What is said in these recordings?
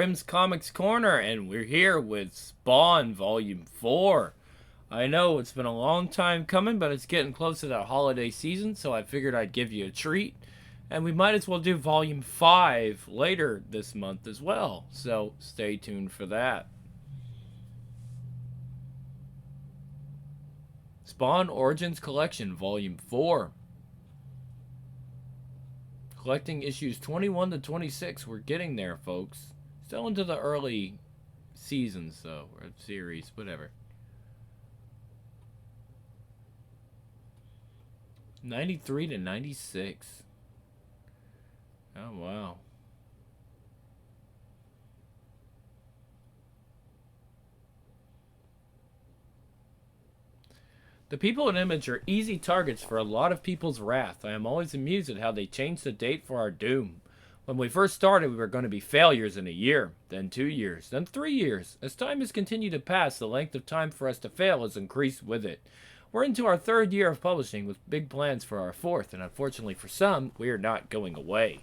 Prim's Comics Corner, and we're here with Spawn Volume 4. I know it's been a long time coming, but it's getting close to that holiday season, so I figured I'd give you a treat. And we might as well do Volume 5 later this month as well, so stay tuned for that. Spawn Origins Collection, Volume 4. Collecting issues 21 to 26. We're getting there, folks. Still into the early seasons, though, or series, whatever. 93 to 96. Oh, wow. The people in Image are easy targets for a lot of people's wrath. I am always amused at how they changed the date for our doom. When we first started, we were going to be failures in a year, then 2 years, then 3 years. As time has continued to pass, the length of time for us to fail has increased with it. We're into our 3rd year of publishing with big plans for our 4th, and unfortunately for some, we are not going away.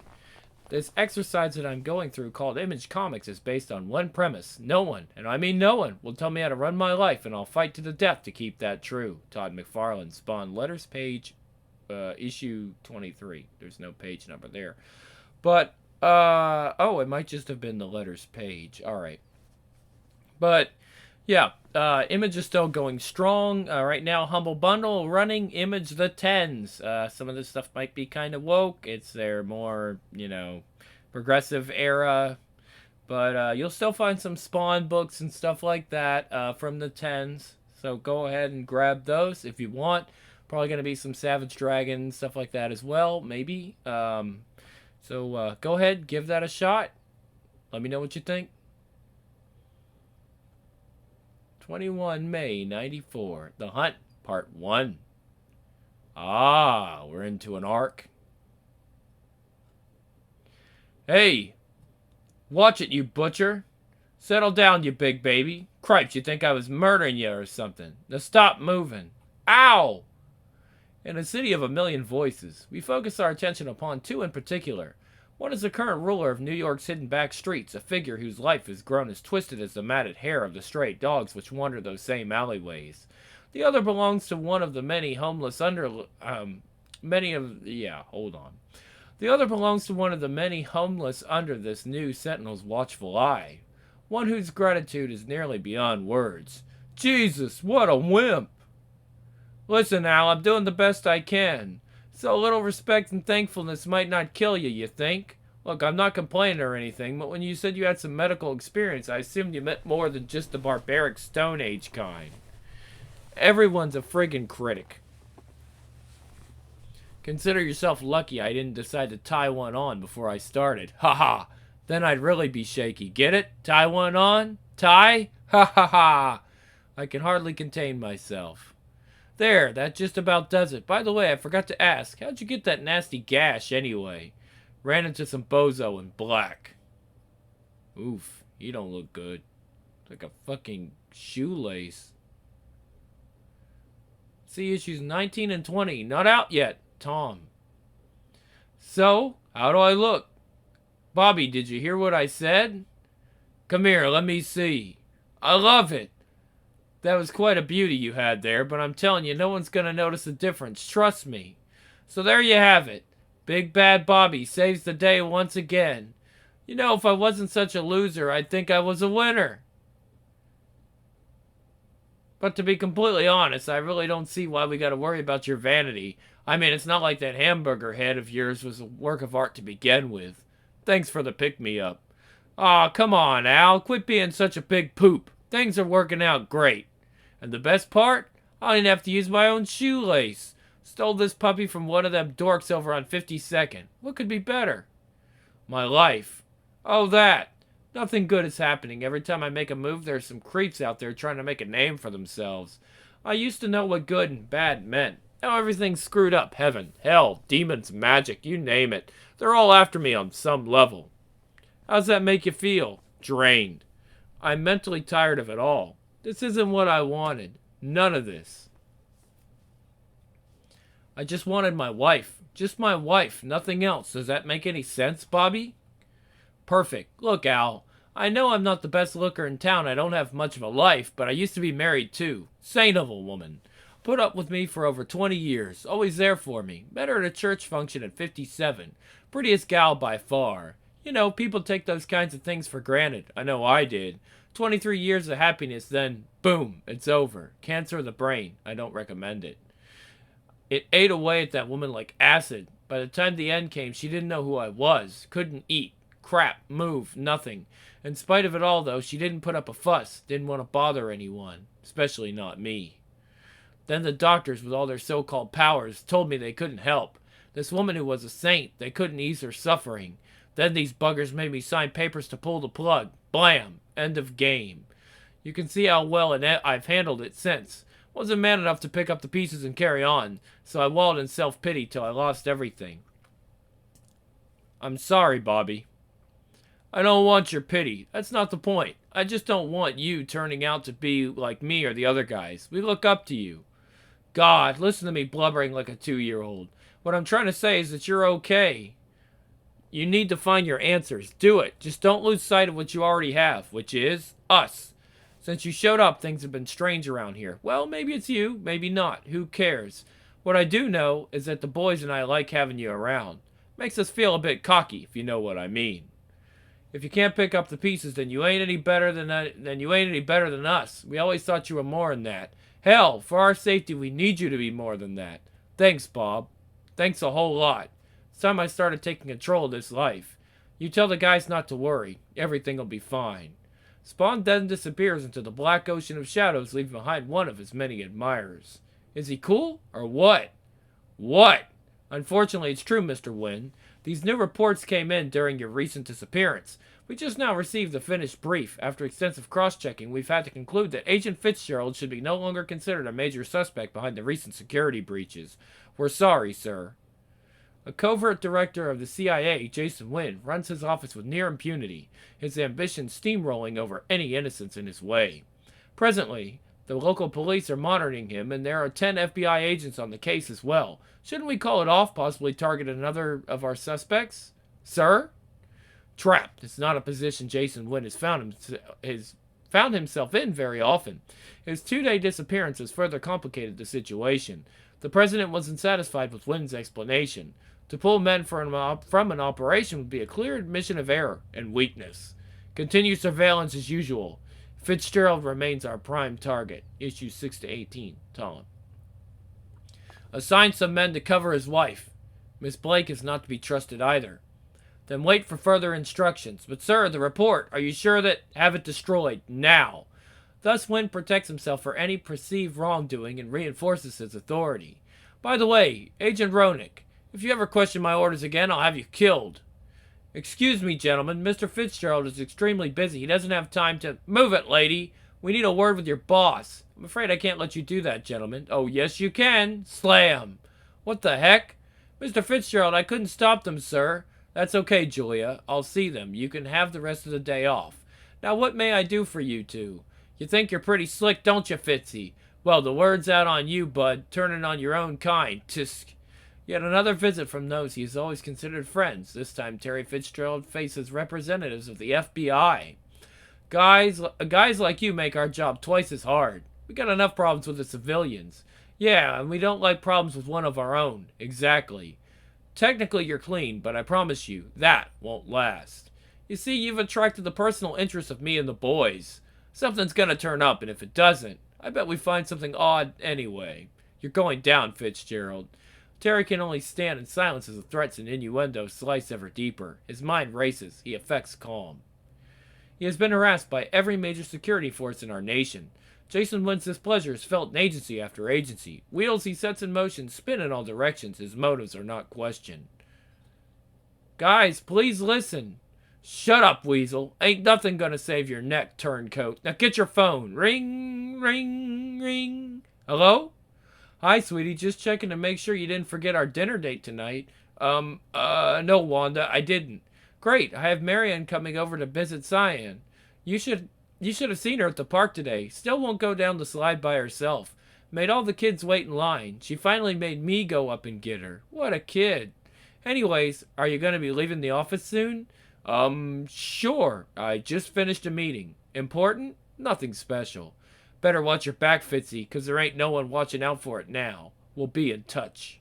This exercise that I'm going through called Image Comics is based on one premise. No one, and I mean no one, will tell me how to run my life, and I'll fight to the death to keep that true. Todd McFarlane, Spawn Letters, page, issue 23. There's no page number there. But, oh, it might just have been the letters page. Alright. But, yeah, Image is still going strong. Right now, Humble Bundle running Image the 10s. Some of this stuff might be kind of woke. It's their more, progressive era. But you'll still find some Spawn books and stuff like that from the 10s. So go ahead and grab those if you want. Probably going to be some Savage Dragon, stuff like that as well, maybe. So go ahead, give that a shot. Let me know what you think. 21 May 94. The Hunt, Part 1. Ah, we're into an arc. Hey, watch it, you butcher. Settle down, you big baby. Cripes, you think I was murdering you or something. Now stop moving. Ow! In a city of a million voices, we focus our attention upon 2 in particular. One is the current ruler of New York's hidden back streets, a figure whose life has grown as twisted as the matted hair of the stray dogs which wander those same alleyways. The other belongs to one of the many homeless The other belongs to one of the many homeless under this new sentinel's watchful eye. One whose gratitude is nearly beyond words. Jesus, what a wimp! Listen, Al, I'm doing the best I can. So a little respect and thankfulness might not kill you, you think? Look, I'm not complaining or anything, but when you said you had some medical experience, I assumed you meant more than just the barbaric Stone Age kind. Everyone's a friggin' critic. Consider yourself lucky I didn't decide to tie one on before I started. Ha ha! Then I'd really be shaky. Get it? Tie one on? Tie? Ha ha ha! I can hardly contain myself. There, that just about does it. By the way, I forgot to ask, how'd you get that nasty gash anyway? Ran into some bozo in black. Oof, he don't look good. Like a fucking shoelace. See issues 19 and 20. Not out yet, Tom. So, how do I look? Bobby, did you hear what I said? Come here, let me see. I love it. That was quite a beauty you had there, but I'm telling you, no one's going to notice the difference. Trust me. So there you have it. Big Bad Bobby saves the day once again. You know, if I wasn't such a loser, I'd think I was a winner. But to be completely honest, I really don't see why we got to worry about your vanity. I mean, it's not like that hamburger head of yours was a work of art to begin with. Thanks for the pick-me-up. Aw, come on, Al. Quit being such a big poop. Things are working out great. And the best part? I didn't have to use my own shoelace. Stole this puppy from one of them dorks over on 52nd. What could be better? My life. Oh, that. Nothing good is happening. Every time I make a move, there's some creeps out there trying to make a name for themselves. I used to know what good and bad meant. Now everything's screwed up. Heaven, hell, demons, magic, you name it. They're all after me on some level. How's that make you feel? Drained. I'm mentally tired of it all. This isn't what I wanted. None of this. I just wanted my wife. Just my wife. Nothing else. Does that make any sense, Bobby? Perfect. Look, Al. I know I'm not the best looker in town. I don't have much of a life, but I used to be married too. Saint of a woman. Put up with me for over 20 years. Always there for me. Met her at a church function at 57. Prettiest gal by far. You know, people take those kinds of things for granted. I know I did. 23 years of happiness, then boom, it's over. Cancer of the brain. I don't recommend it. It ate away at that woman like acid. By the time the end came, she didn't know who I was. Couldn't eat. Crap. Move. Nothing. In spite of it all, though, she didn't put up a fuss. Didn't want to bother anyone. Especially not me. Then the doctors, with all their so-called powers, told me they couldn't help. This woman who was a saint, they couldn't ease her suffering. Then these buggers made me sign papers to pull the plug. Blam! End of game. You can see how well I've handled it since. Wasn't man enough to pick up the pieces and carry on, so I wallowed in self-pity till I lost everything. I'm sorry, Bobby. I don't want your pity. That's not the point. I just don't want you turning out to be like me or the other guys. We look up to you. God, listen to me blubbering like a 2-year-old. What I'm trying to say is that you're okay. You need to find your answers. Do it. Just don't lose sight of what you already have, which is us. Since you showed up, things have been strange around here. Well, maybe it's you, maybe not. Who cares? What I do know is that the boys and I like having you around. Makes us feel a bit cocky, if you know what I mean. If you can't pick up the pieces, then you ain't any better than us. We always thought you were more than that. Hell, for our safety, we need you to be more than that. Thanks, Bob. Thanks a whole lot. It's time I started taking control of this life. You tell the guys not to worry. Everything'll be fine. Spawn then disappears into the black ocean of shadows, leaving behind one of his many admirers. Is he cool, or what? What? Unfortunately, it's true, Mr. Wynn. These new reports came in during your recent disappearance. We just now received the finished brief. After extensive cross-checking, we've had to conclude that Agent Fitzgerald should be no longer considered a major suspect behind the recent security breaches. We're sorry, sir. A covert director of the CIA, Jason Wynn, runs his office with near impunity, his ambition steamrolling over any innocence in his way. Presently, the local police are monitoring him, and there are 10 FBI agents on the case as well. Shouldn't we call it off, possibly target another of our suspects? Sir? Trapped. It's not a position Jason Wynn has found himself in very often. His 2-day disappearance has further complicated the situation. The president wasn't satisfied with Wynn's explanation. To pull men from an operation would be a clear admission of error and weakness. Continue surveillance as usual. Fitzgerald remains our prime target. Issues 6 to 18. Tom. Assign some men to cover his wife. Miss Blake is not to be trusted either. Then wait for further instructions. But sir, the report, are you sure that... Have it destroyed. Now. Thus Wynn protects himself for any perceived wrongdoing and reinforces his authority. By the way, Agent Roenick, if you ever question my orders again, I'll have you killed. Excuse me, gentlemen. Mr. Fitzgerald is extremely busy. He doesn't have time to... Move it, lady. We need a word with your boss. I'm afraid I can't let you do that, gentlemen. Oh, yes, you can. Slam. What the heck? Mr. Fitzgerald, I couldn't stop them, sir. That's okay, Julia. I'll see them. You can have the rest of the day off. Now, what may I do for you two? You think you're pretty slick, don't you, Fitzy? Well, the word's out on you, bud. Turning on your own kind. Tisk. Yet another visit from those he has always considered friends. This time, Terry Fitzgerald faces representatives of the FBI. Guys like you make our job twice as hard. We got enough problems with the civilians. Yeah, and we don't like problems with one of our own. Exactly. Technically, you're clean, but I promise you, that won't last. You see, you've attracted the personal interest of me and the boys. Something's gonna turn up, and if it doesn't, I bet we find something odd anyway. You're going down, Fitzgerald. Terry can only stand in silence as the threats and innuendos slice ever deeper. His mind races. He affects calm. He has been harassed by every major security force in our nation. Jason Wynn's displeasure is felt in agency after agency. Wheels he sets in motion spin in all directions. His motives are not questioned. Guys, please listen. Shut up, Weasel. Ain't nothing gonna save your neck, turncoat. Now get your phone. Ring, ring, ring. Hello? Hi, sweetie. Just checking to make sure you didn't forget our dinner date tonight. No, Wanda, I didn't. Great. I have Marianne coming over to visit Cyan. You should have seen her at the park today. Still won't go down the slide by herself. Made all the kids wait in line. She finally made me go up and get her. What a kid. Anyways, are you going to be leaving the office soon? Sure. I just finished a meeting. Important? Nothing special. Better watch your back, Fitzy, 'cause there ain't no one watching out for it now. We'll be in touch.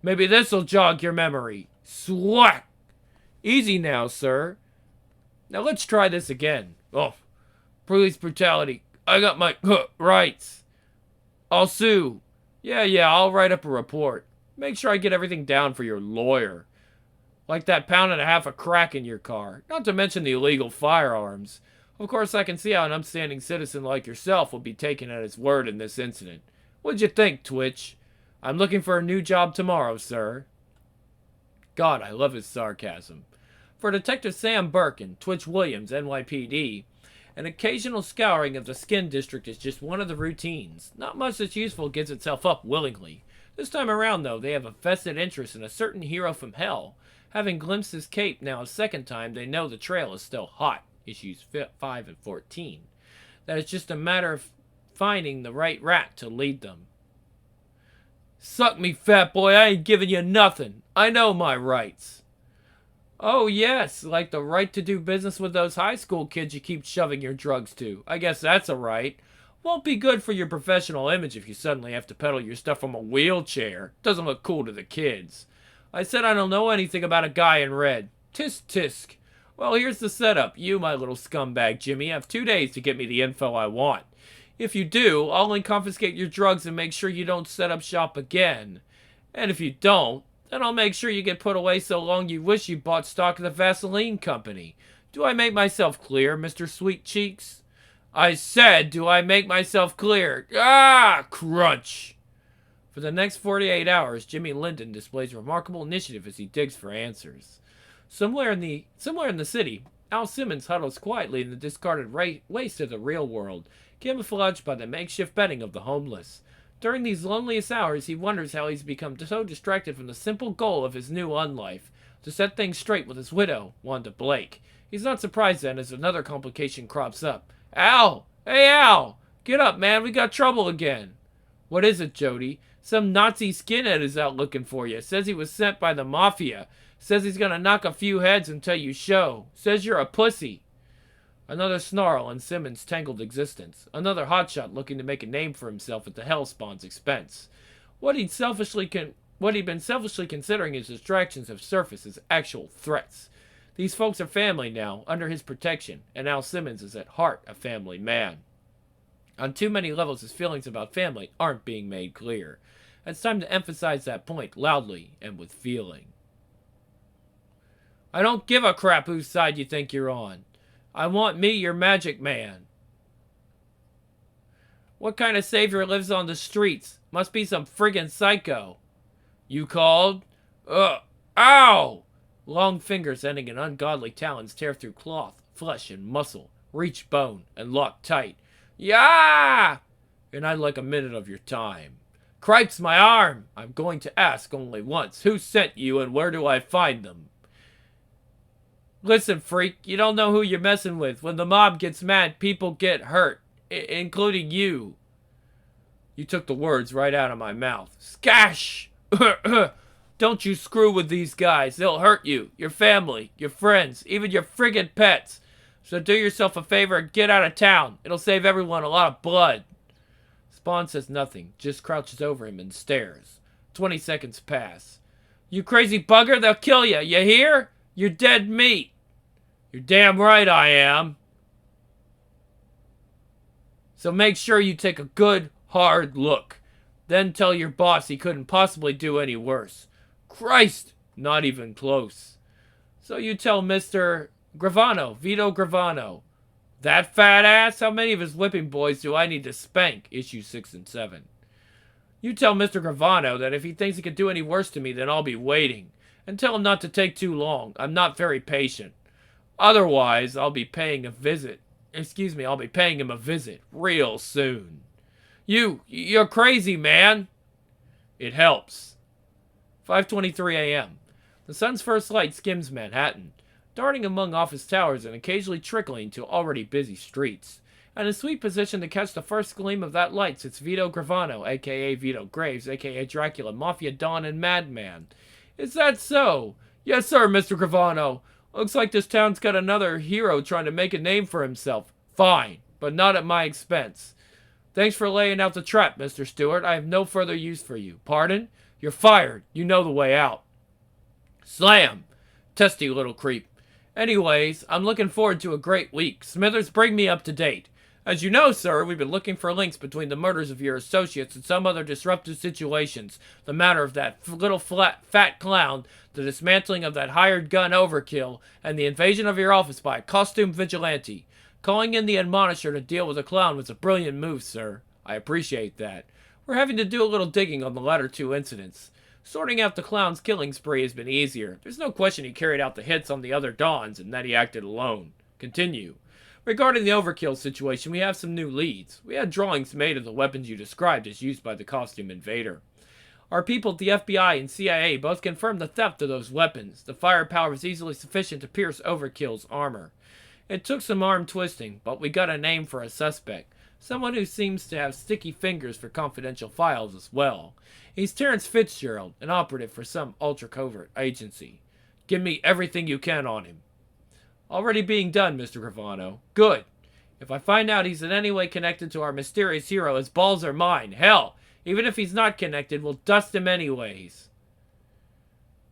Maybe this'll jog your memory. Swack! Easy now, sir. Now let's try this again. Oh, police brutality. I got my rights. I'll sue. Yeah, I'll write up a report. Make sure I get everything down for your lawyer. Like that pound and a half of crack in your car. Not to mention the illegal firearms. Of course, I can see how an upstanding citizen like yourself will be taken at his word in this incident. What'd you think, Twitch? I'm looking for a new job tomorrow, sir. God, I love his sarcasm. For Detective Sam Birkin, Twitch Williams, NYPD, an occasional scouring of the Skin District is just one of the routines. Not much that's useful gives itself up willingly. This time around, though, they have a vested interest in a certain hero from hell. Having glimpsed his cape now a second time, they know the trail is still hot. Issues 5 and 14. That it's just a matter of finding the right rat to lead them. Suck me, fat boy, I ain't giving you nothing. I know my rights. Oh yes, like the right to do business with those high school kids you keep shoving your drugs to. I guess that's a right. Won't be good for your professional image if you suddenly have to peddle your stuff from a wheelchair. Doesn't look cool to the kids. I said I don't know anything about a guy in red. Tisk tisk. Well, here's the setup. You, my little scumbag Jimmy, have 2 days to get me the info I want. If you do, I'll only confiscate your drugs and make sure you don't set up shop again. And if you don't, then I'll make sure you get put away so long you wish you bought stock of the Vaseline Company. Do I make myself clear, Mr. Sweet Cheeks? I said, do I make myself clear? Ah, crunch! For the next 48 hours, Jimmy Linden displays remarkable initiative as he digs for answers. Somewhere in the city, Al Simmons huddles quietly in the discarded waste of the real world, camouflaged by the makeshift bedding of the homeless. During these loneliest hours, he wonders how he's become so distracted from the simple goal of his new unlife, to set things straight with his widow, Wanda Blake. He's not surprised then as another complication crops up. Al! Hey, Al! Get up, man, we got trouble again. What is it, Jody? Some Nazi skinhead is out looking for you. Says he was sent by the Mafia. Says he's gonna knock a few heads until you show. Says you're a pussy. Another snarl in Simmons' tangled existence. Another hotshot looking to make a name for himself at the Hellspawn's expense. What he'd been selfishly considering as distractions have surfaced as actual threats. These folks are family now, under his protection, and Al Simmons is at heart a family man. On too many levels, his feelings about family aren't being made clear. It's time to emphasize that point loudly and with feeling. I don't give a crap whose side you think you're on. I want me your magic man. What kind of savior lives on the streets? Must be some friggin' psycho. You called? Ow! Long fingers ending in ungodly talons tear through cloth, flesh, and muscle, reach bone, and lock tight. Yeah! And I'd like a minute of your time. Cripes my arm! I'm going to ask only once. Who sent you and where do I find them? Listen, freak, you don't know who you're messing with. When the mob gets mad, people get hurt. Including you. You took the words right out of my mouth. Skash! Don't you screw with these guys. They'll hurt you, your family, your friends, even your friggin' pets. So do yourself a favor and get out of town. It'll save everyone a lot of blood. Spawn says nothing, just crouches over him and stares. 20 seconds pass. You crazy bugger, they'll kill you. You hear? You're dead meat. You're damn right I am. So make sure you take a good, hard look. Then tell your boss he couldn't possibly do any worse. Christ, not even close. So you tell Mr. Gravano, Vito Gravano. That fat ass? How many of his whipping boys do I need to spank? Issues 6 and 7. You tell Mr. Gravano that if he thinks he could do any worse to me, then I'll be waiting. And tell him not to take too long. I'm not very patient. Otherwise, I'll be paying him a visit real soon. You're crazy, man. It helps. 5:23 a.m. The sun's first light skims Manhattan, darting among office towers and occasionally trickling to already busy streets. And in sweet position to catch the first gleam of that light sits Vito Gravano, a.k.a. Vito Graves, a.k.a. Dracula, Mafia Don, and Madman. Is that so? Yes, sir, Mr. Gravano. Looks like this town's got another hero trying to make a name for himself. Fine, but not at my expense. Thanks for laying out the trap, Mr. Stewart. I have no further use for you. Pardon? You're fired. You know the way out. Slam! Testy little creep. Anyways, I'm looking forward to a great week. Smithers, bring me up to date. As you know, sir, we've been looking for links between the murders of your associates and some other disruptive situations. The matter of that little fat clown, the dismantling of that hired gun overkill, and the invasion of your office by a costumed vigilante. Calling in the admonisher to deal with the clown was a brilliant move, sir. I appreciate that. We're having to do a little digging on the latter two incidents. Sorting out the clown's killing spree has been easier. There's no question he carried out the hits on the other Dons and that he acted alone. Continue. Regarding the overkill situation, we have some new leads. We had drawings made of the weapons you described as used by the costume invader. Our people at the FBI and CIA both confirmed the theft of those weapons. The firepower was easily sufficient to pierce Overkill's armor. It took some arm twisting, but we got a name for a suspect. Someone who seems to have sticky fingers for confidential files as well. He's Terrence Fitzgerald, an operative for some ultra-covert agency. Give me everything you can on him. Already being done, Mr. Gravano. Good. If I find out he's in any way connected to our mysterious hero, his balls are mine. Hell, even if he's not connected, we'll dust him anyways.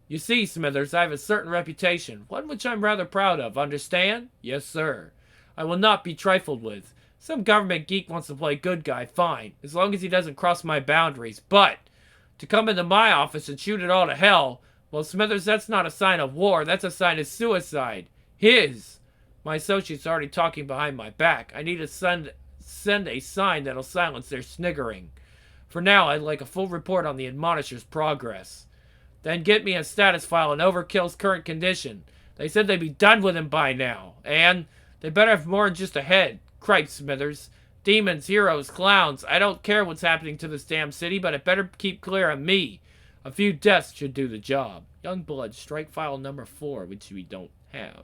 You see, Smithers, I have a certain reputation, one which I'm rather proud of, understand? Yes, sir. I will not be trifled with. Some government geek wants to play good guy, fine, as long as he doesn't cross my boundaries, but to come into my office and shoot it all to hell, well, Smithers, that's not a sign of war, that's a sign of suicide. His. My associate's already talking behind my back. I need to send a sign that'll silence their sniggering. For now, I'd like a full report on the Admonisher's progress. Then get me a status file on Overkill's current condition. They said they'd be done with him by now. And they better have more than just a head. Cripe, Smithers. Demons, heroes, clowns. I don't care what's happening to this damn city, but it better keep clear of me. A few deaths should do the job. Youngblood, strike file number 4, which we don't have.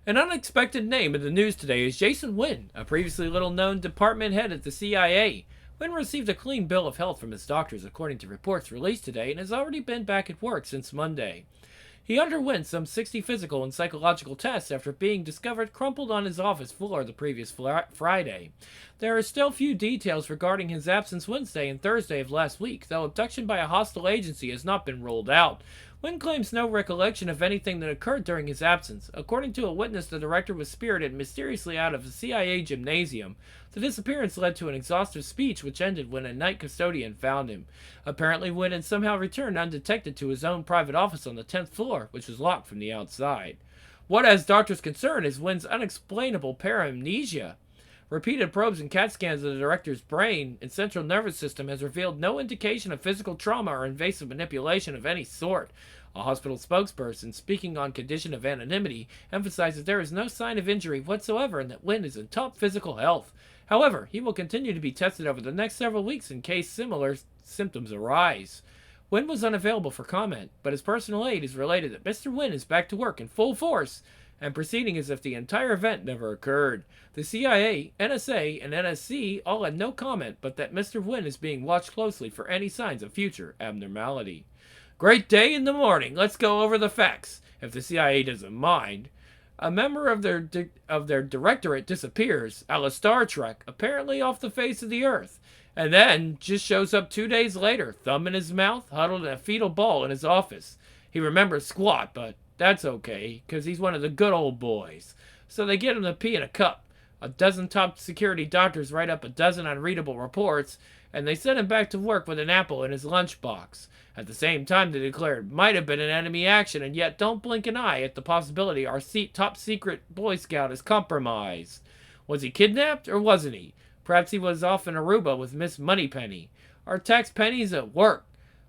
An unexpected name in the news today is Jason Wynn, a previously little-known department head at the CIA. Wynn received a clean bill of health from his doctors according to reports released today and has already been back at work since Monday. He underwent some 60 physical and psychological tests after being discovered crumpled on his office floor the previous Friday. There are still few details regarding his absence Wednesday and Thursday of last week, though abduction by a hostile agency has not been ruled out. Wynn claims no recollection of anything that occurred during his absence. According to a witness, the director was spirited mysteriously out of a CIA gymnasium. The disappearance led to an exhaustive speech which ended when a night custodian found him. Apparently, Wynn had somehow returned undetected to his own private office on the 10th floor, which was locked from the outside. What has doctors concerned is Wynn's unexplainable paramnesia. Repeated probes and CAT scans of the director's brain and central nervous system has revealed no indication of physical trauma or invasive manipulation of any sort. A hospital spokesperson, speaking on condition of anonymity, emphasizes there is no sign of injury whatsoever and that Wynn is in top physical health. However, he will continue to be tested over the next several weeks in case similar symptoms arise. Wynn was unavailable for comment, but his personal aide has related that Mr. Wynn is back to work in full force and proceeding as if the entire event never occurred. The CIA, NSA, and NSC all had no comment, but that Mr. Wynn is being watched closely for any signs of future abnormality. Great day in the morning. Let's go over the facts, if the CIA doesn't mind. A member of their directorate disappears, a la Star Trek, apparently off the face of the earth, and then just shows up 2 days later, thumb in his mouth, huddled in a fetal ball in his office. He remembers squat, but that's okay, because he's one of the good old boys. So they get him to pee in a cup. A dozen top security doctors write up a dozen unreadable reports, and they send him back to work with an apple in his lunchbox. At the same time, they declare it might have been an enemy action, and yet don't blink an eye at the possibility our top secret Boy Scout is compromised. Was he kidnapped, or wasn't he? Perhaps he was off in Aruba with Miss Moneypenny. Our tax pennies at work.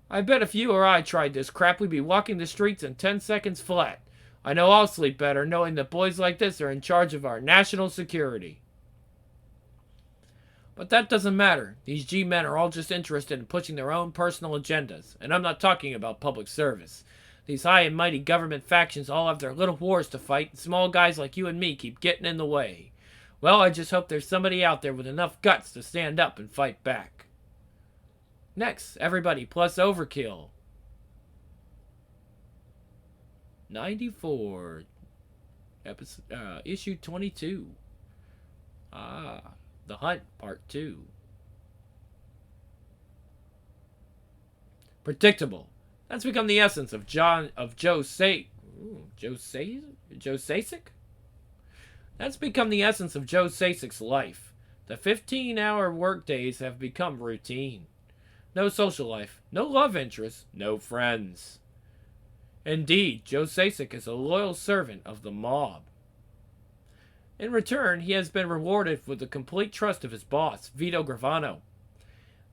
I bet if you or I tried this crap, we'd be walking the streets in 10 seconds flat. I know I'll sleep better knowing that boys like this are in charge of our national security. But that doesn't matter. These G-men are all just interested in pushing their own personal agendas, and I'm not talking about public service. These high and mighty government factions all have their little wars to fight, and small guys like you and me keep getting in the way. Well, I just hope there's somebody out there with enough guts to stand up and fight back. Next, everybody plus Overkill. 94, episode, issue 22. The Hunt, part 2. Predictable. That's become the essence of Joe Sasek? That's become the essence of Joe Sasek's life. The 15-hour workdays have become routine. No social life, no love interests, no friends. Indeed, Joe Sasek is a loyal servant of the mob. In return, he has been rewarded with the complete trust of his boss, Vito Gravano.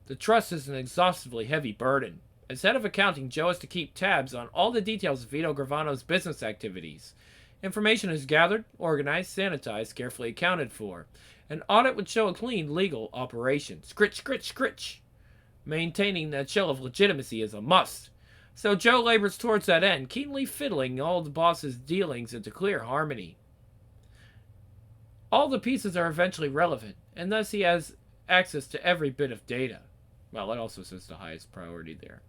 The trust is an exhaustively heavy burden. As head of accounting, Joe has to keep tabs on all the details of Vito Gravano's business activities. Information is gathered, organized, sanitized, carefully accounted for. An audit would show a clean, legal operation. Scritch, scritch, scritch. Maintaining that shell of legitimacy is a must. So Joe labors towards that end, keenly fiddling all the boss's dealings into clear harmony. All the pieces are eventually relevant, and thus he has access to every bit of data. Well, it also says the highest priority there.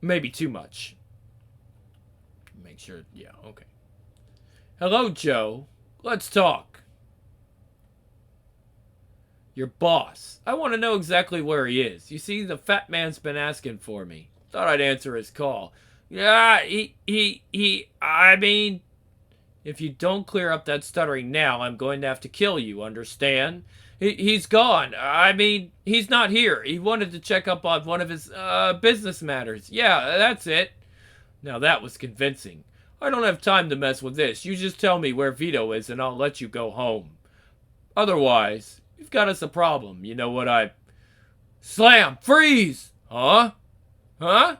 Maybe too much. Make sure, yeah, okay. Hello, Joe. Let's talk. Your boss. I want to know exactly where he is. You see, the fat man's been asking for me. Thought I'd answer his call. Yeah, I mean... If you don't clear up that stuttering now, I'm going to have to kill you, understand? He's gone. I mean, he's not here. He wanted to check up on one of his, business matters. Yeah, that's it. Now that was convincing. I don't have time to mess with this. You just tell me where Vito is and I'll let you go home. Otherwise, you've got us a problem. You know what Slam! Freeze! Huh? Huh?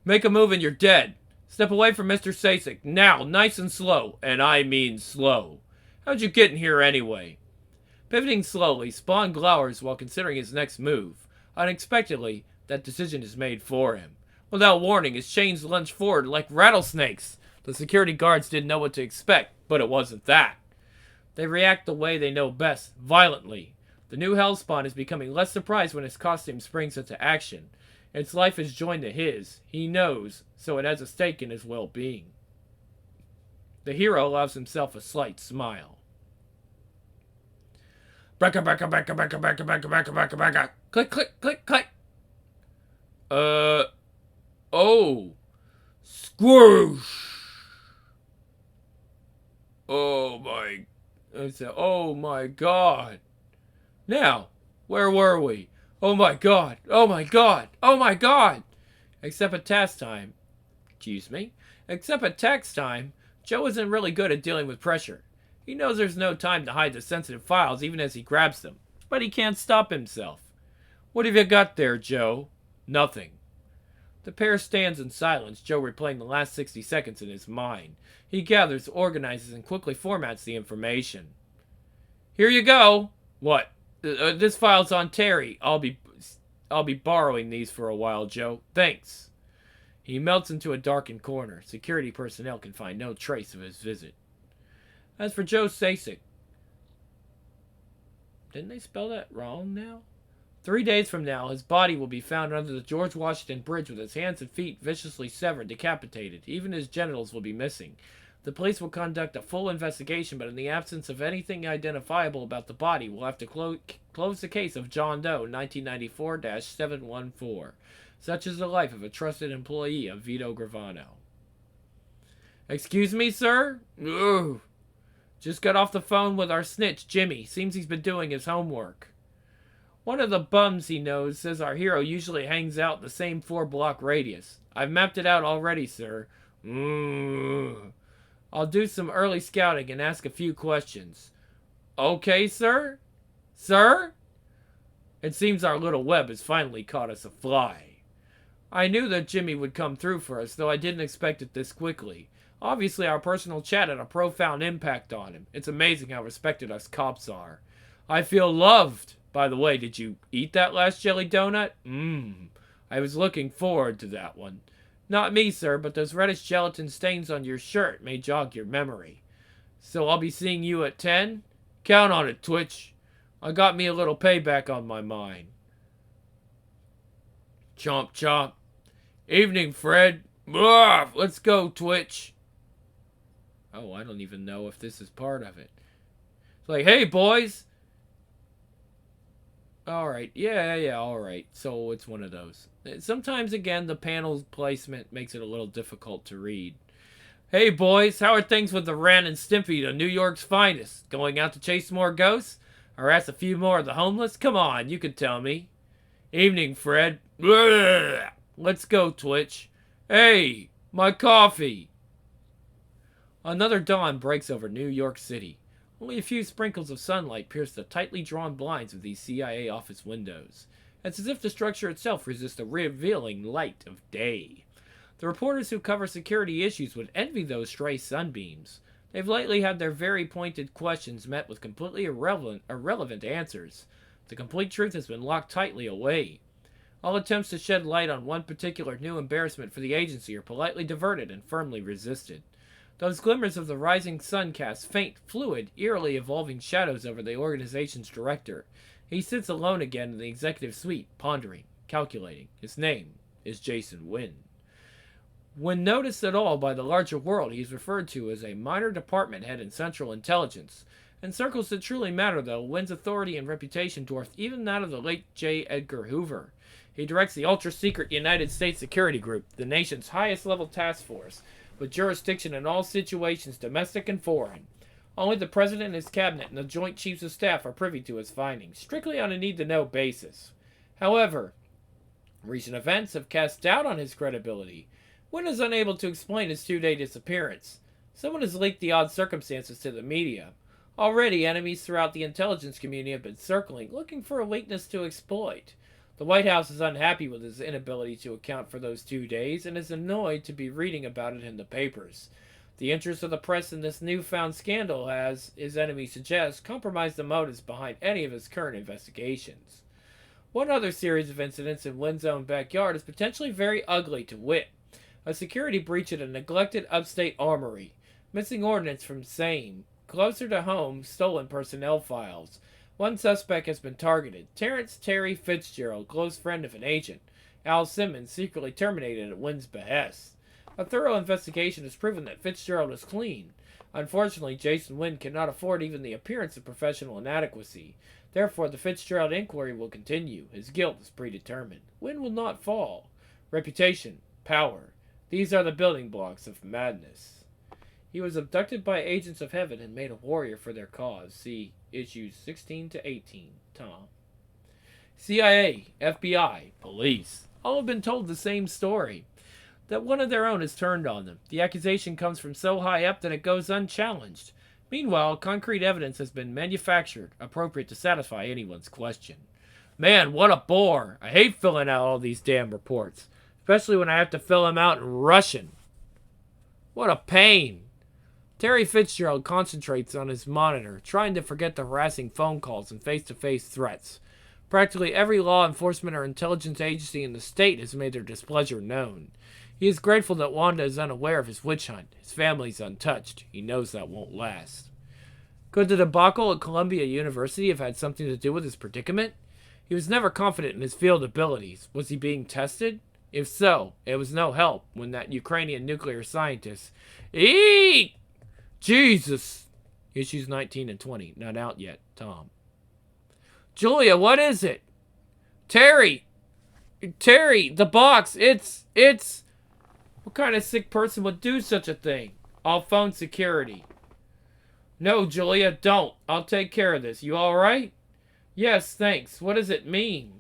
Make a move and you're dead. Step away from Mr. Sasek. Now, nice and slow. And I mean slow. How'd you get in here anyway? Pivoting slowly, Spawn glowers while considering his next move. Unexpectedly, that decision is made for him. Without warning, his chains lunge forward like rattlesnakes. The security guards didn't know what to expect, but it wasn't that. They react the way they know best, violently. The new Hellspawn is becoming less surprised when his costume springs into action. Its life is joined to his. He knows, so it has a stake in his well-being. The hero allows himself a slight smile. Brecka, brecka, brecka, brecka, brecka, brecka, brecka, brecka, brecka. Click, click, click, click. Oh. Squoosh. Oh my god. Now, where were we? Oh my god. Oh my god. Oh my god. Except at task time. Excuse me. Except at task time, Joe isn't really good at dealing with pressure. He knows there's no time to hide the sensitive files even as he grabs them. But he can't stop himself. What have you got there, Joe? Nothing. The pair stands in silence, Joe replaying the last 60 seconds in his mind. He gathers, organizes, and quickly formats the information. Here you go. What? This file's on Terry. I'll be borrowing these for a while, Joe. Thanks. He melts into a darkened corner. Security personnel can find no trace of his visit. As for Joe Sasek, didn't they spell that wrong now? 3 days from now, his body will be found under the George Washington Bridge with his hands and feet viciously severed, decapitated. Even his genitals will be missing. The police will conduct a full investigation, but in the absence of anything identifiable about the body, we'll have to close the case of John Doe, 1994-714. Such is the life of a trusted employee of Vito Gravano. Excuse me, sir? Ugh. Just got off the phone with our snitch, Jimmy. Seems he's been doing his homework. One of the bums he knows says our hero usually hangs out in the same 4-block radius. I've mapped it out already, sir. I'll do some early scouting and ask a few questions. Okay, sir? Sir? It seems our little web has finally caught us a fly. I knew that Jimmy would come through for us, though I didn't expect it this quickly. Obviously, our personal chat had a profound impact on him. It's amazing how respected us cops are. I feel loved. By the way, did you eat that last jelly donut? I was looking forward to that one. Not me, sir, but those reddish gelatin stains on your shirt may jog your memory. So I'll be seeing you at 10? Count on it, Twitch. I got me a little payback on my mind. Chomp chomp. Evening, Fred. Let's go, Twitch. Oh, I don't even know if this is part of it. It's like, hey, boys. Alright, yeah, alright. So it's one of those. Sometimes, again, the panel placement makes it a little difficult to read. Hey, boys, how are things with the Ren and Stimpy, the New York's finest? Going out to chase more ghosts? Harass a few more of the homeless? Come on, you can tell me. Evening, Fred. Let's go, Twitch. Hey, my coffee. Another dawn breaks over New York City. Only a few sprinkles of sunlight pierce the tightly drawn blinds of these CIA office windows. It's as if the structure itself resists the revealing light of day. The reporters who cover security issues would envy those stray sunbeams. They've lately had their very pointed questions met with completely irrelevant answers. The complete truth has been locked tightly away. All attempts to shed light on one particular new embarrassment for the agency are politely diverted and firmly resisted. Those glimmers of the rising sun cast faint, fluid, eerily evolving shadows over the organization's director. He sits alone again in the executive suite, pondering, calculating. His name is Jason Wynn. When noticed at all by the larger world, he is referred to as a minor department head in Central Intelligence. In circles that truly matter, though, Wynn's authority and reputation dwarf even that of the late J. Edgar Hoover. He directs the ultra-secret United States Security Group, the nation's highest-level task force, with jurisdiction in all situations, domestic and foreign. Only the President and his cabinet and the Joint Chiefs of Staff are privy to his findings, strictly on a need-to-know basis. However, recent events have cast doubt on his credibility. Wynn is unable to explain his 2-day disappearance. Someone has leaked the odd circumstances to the media. Already, enemies throughout the intelligence community have been circling, looking for a weakness to exploit. The White House is unhappy with his inability to account for those 2 days and is annoyed to be reading about it in the papers. The interest of the press in this newfound scandal has, his enemies suggest, compromised the motives behind any of his current investigations. One other series of incidents in Wynn's own backyard is potentially very ugly to wit. A security breach at a neglected upstate armory, missing ordnance from same, closer to home, stolen personnel files. One suspect has been targeted. Terrence Terry Fitzgerald, close friend of an agent. Al Simmons, secretly terminated at Wynn's behest. A thorough investigation has proven that Fitzgerald is clean. Unfortunately, Jason Wynn cannot afford even the appearance of professional inadequacy. Therefore, the Fitzgerald inquiry will continue. His guilt is predetermined. Wynn will not fall. Reputation, power. These are the building blocks of madness. He was abducted by agents of heaven and made a warrior for their cause. See issues 16 to 18. Tom. CIA, FBI, police, all have been told the same story. That one of their own has turned on them. The accusation comes from so high up that it goes unchallenged. Meanwhile, concrete evidence has been manufactured, appropriate to satisfy anyone's question. Man, what a bore. I hate filling out all these damn reports. Especially when I have to fill them out in Russian. What a pain. Terry Fitzgerald concentrates on his monitor, trying to forget the harassing phone calls and face-to-face threats. Practically every law enforcement or intelligence agency in the state has made their displeasure known. He is grateful that Wanda is unaware of his witch hunt. His family's untouched. He knows that won't last. Could the debacle at Columbia University have had something to do with his predicament? He was never confident in his field abilities. Was he being tested? If so, it was no help when that Ukrainian nuclear scientist... Eek! Jesus! Issues 19 and 20. Not out yet. Tom. Julia, what is it? Terry, the box. It's... What kind of sick person would do such a thing? I'll phone security. No, Julia, don't. I'll take care of this. You alright? Yes, thanks. What does it mean?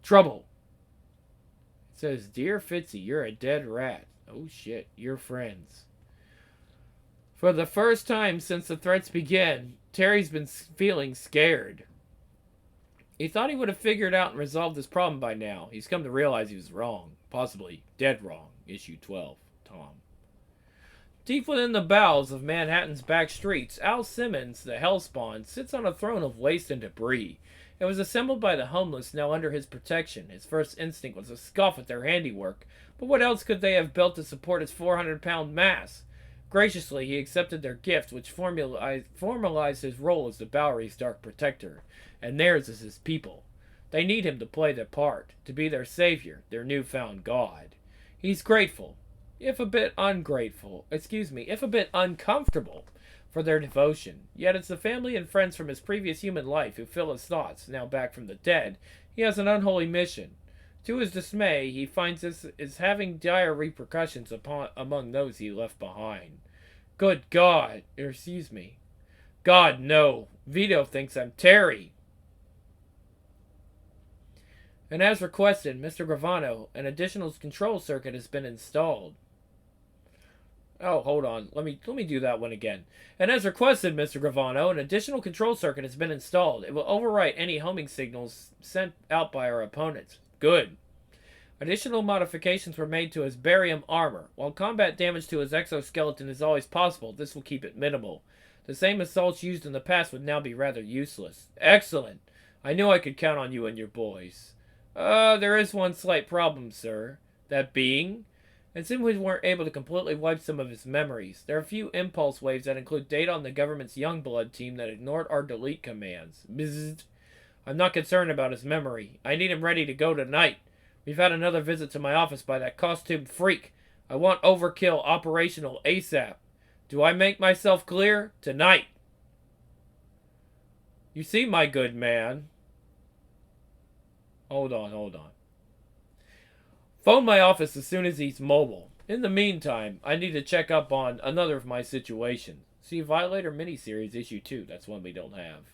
Trouble. It says, Dear Fitzy, you're a dead rat. Oh shit, you're friends. For the first time since the threats began, Terry's been feeling scared. He thought he would have figured out and resolved this problem by now. He's come to realize he was wrong. Possibly dead wrong. Issue 12. Tom. Deep within the bowels of Manhattan's back streets, Al Simmons, the Hellspawn, sits on a throne of waste and debris. It was assembled by the homeless now under his protection. His first instinct was to scoff at their handiwork, but what else could they have built to support his 400-pound mass? Graciously, he accepted their gift, which formalized his role as the Bowery's dark protector, and theirs as his people. They need him to play their part, to be their savior, their newfound god. He's grateful, if a bit uncomfortable for their devotion. Yet it's the family and friends from his previous human life who fill his thoughts. Now back from the dead, he has an unholy mission. To his dismay, he finds this is having dire repercussions among those he left behind. Good God, excuse me. God, no. Vito thinks I'm Terry. And as requested, Mr. Gravano, an additional control circuit has been installed. Oh, hold on. Let me do that one again. And as requested, Mr. Gravano, an additional control circuit has been installed. It will overwrite any homing signals sent out by our opponents. Good. Additional modifications were made to his barium armor. While combat damage to his exoskeleton is always possible, this will keep it minimal. The same assaults used in the past would now be rather useless. Excellent. I knew I could count on you and your boys. There is one slight problem, sir. That being? It seems we weren't able to completely wipe some of his memories. There are a few impulse waves that include data on the government's Youngblood team that ignored our delete commands. Bzzzt. I'm not concerned about his memory. I need him ready to go tonight. We've had another visit to my office by that costumed freak. I want Overkill operational ASAP. Do I make myself clear? Tonight. You see, my good man. Hold on. Phone my office as soon as he's mobile. In the meantime, I need to check up on another of my situations. See Violator miniseries issue 2. That's one we don't have.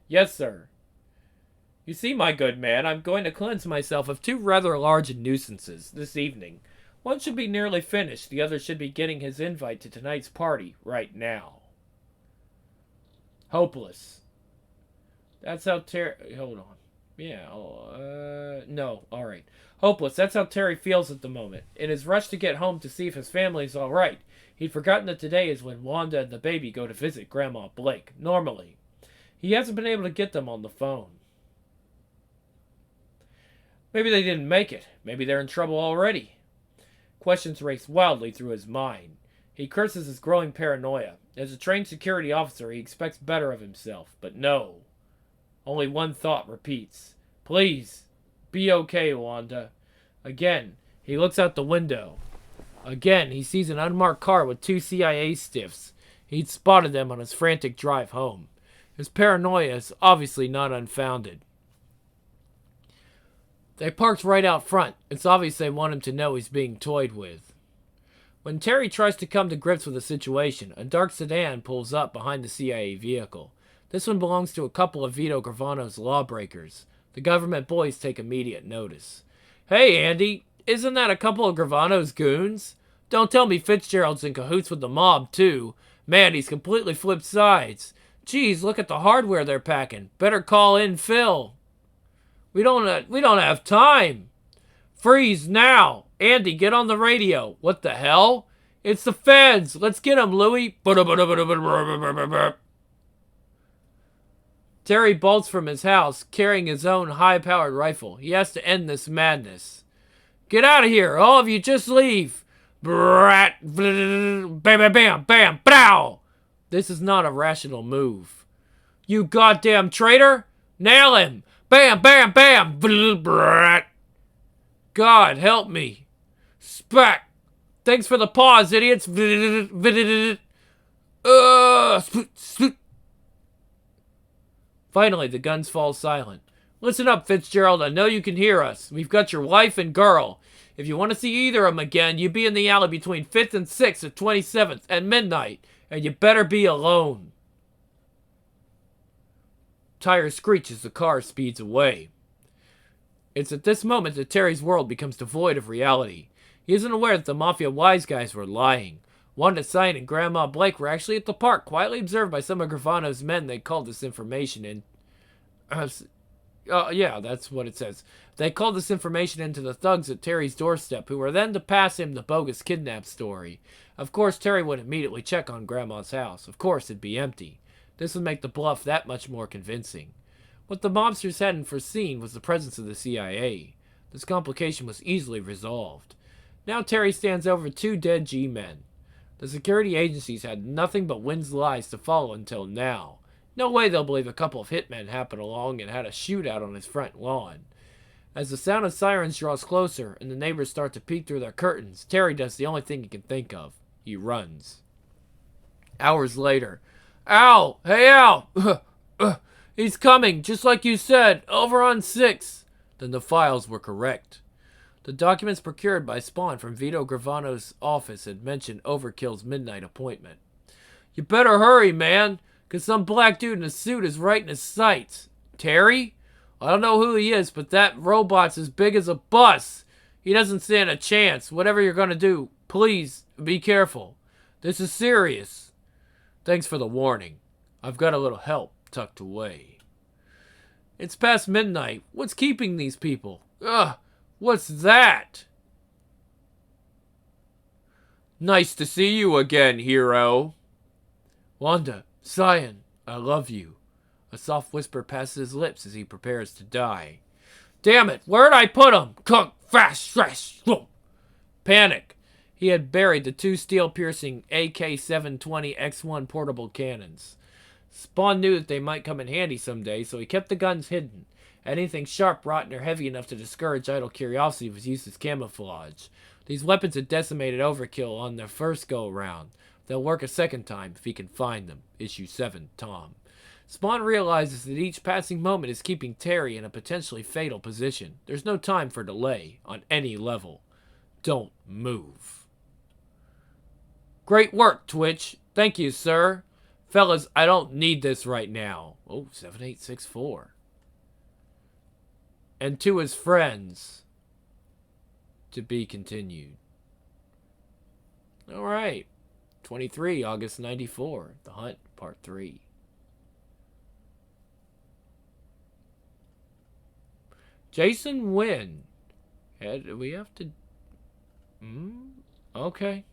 Yes, sir. You see, my good man, I'm going to cleanse myself of 2 rather large nuisances this evening. One should be nearly finished. The other should be getting his invite to tonight's party right now. Hopeless. That's how hold on. Yeah, no, alright. Hopeless, that's how Terry feels at the moment. In his rush to get home to see if his family's alright, he'd forgotten that today is when Wanda and the baby go to visit Grandma Blake, normally. He hasn't been able to get them on the phone. Maybe they didn't make it. Maybe they're in trouble already. Questions race wildly through his mind. He curses his growing paranoia. As a trained security officer, he expects better of himself, but no. Only one thought repeats. Please, be okay, Wanda. Again, he looks out the window. Again, he sees an unmarked car with 2 CIA stiffs. He'd spotted them on his frantic drive home. His paranoia is obviously not unfounded. They parked right out front. It's obvious they want him to know he's being toyed with. When Terry tries to come to grips with the situation, a dark sedan pulls up behind the CIA vehicle. This one belongs to a couple of Vito Gravano's lawbreakers. The government boys take immediate notice. Hey, Andy, isn't that a couple of Gravano's goons? Don't tell me Fitzgerald's in cahoots with the mob, too. Man, he's completely flipped sides. Geez, look at the hardware they're packing. Better call in Phil. We don't have time. Freeze now. Andy, get on the radio. What the hell? It's the feds. Let's get them, Louie. Terry bolts from his house, carrying his own high-powered rifle. He has to end this madness. Get out of here. All of you, just leave. Brat. Bam, bam, bam, bam, bow. This is not a rational move. You goddamn traitor. Nail him. Bam, bam, bam. Brat. God, help me. Spack. Thanks for the pause, idiots. Finally, the guns fall silent. Listen up, Fitzgerald. I know you can hear us. We've got your wife and girl. If you want to see either of them again, you be in the alley between 5th and 6th at 27th at midnight. And you better be alone. Tires screech as the car speeds away. It's at this moment that Terry's world becomes devoid of reality. He isn't aware that the Mafia wise guys were lying. Wanda Sine and Grandma Blake were actually at the park, quietly observed by some of Gravano's men. They called this information in. Yeah, that's what it says. They called this information into the thugs at Terry's doorstep, who were then to pass him the bogus kidnap story. Of course, Terry would immediately check on Grandma's house. Of course, it'd be empty. This would make the bluff that much more convincing. What the mobsters hadn't foreseen was the presence of the CIA. This complication was easily resolved. Now Terry stands over 2 dead G-men. The security agencies had nothing but Wynn's lies to follow until now. No way they'll believe a couple of hitmen happened along and had a shootout on his front lawn. As the sound of sirens draws closer and the neighbors start to peek through their curtains, Terry does the only thing he can think of. He runs. Hours later. Al! Hey, Al! He's coming, just like you said, over on 6. Then the files were correct. The documents procured by Spawn from Vito Gravano's office had mentioned Overkill's midnight appointment. You better hurry, man, because some black dude in a suit is right in his sights. Terry? I don't know who he is, but that robot's as big as a bus. He doesn't stand a chance. Whatever you're going to do, please be careful. This is serious. Thanks for the warning. I've got a little help tucked away. It's past midnight. What's keeping these people? Ugh, what's that? Nice to see you again, hero. Wanda, Cyan, I love you. A soft whisper passes his lips as he prepares to die. Damn it, where'd I put him? Cook, fast, fresh, Panic. He had buried the 2 steel-piercing AK-720X1 portable cannons. Spawn knew that they might come in handy someday, so he kept the guns hidden. Anything sharp, rotten, or heavy enough to discourage idle curiosity was used as camouflage. These weapons had decimated Overkill on their first go-around. They'll work a second time if he can find them. Issue 7, Tom. Spawn realizes that each passing moment is keeping Terry in a potentially fatal position. There's no time for delay on any level. Don't move. Great work, Twitch. Thank you, sir. Fellas, I don't need this right now. Oh, 7864. And to his friends. To be continued. Alright. 23, August 94. The Hunt, Part 3. Jason Wynn. We have to... Okay.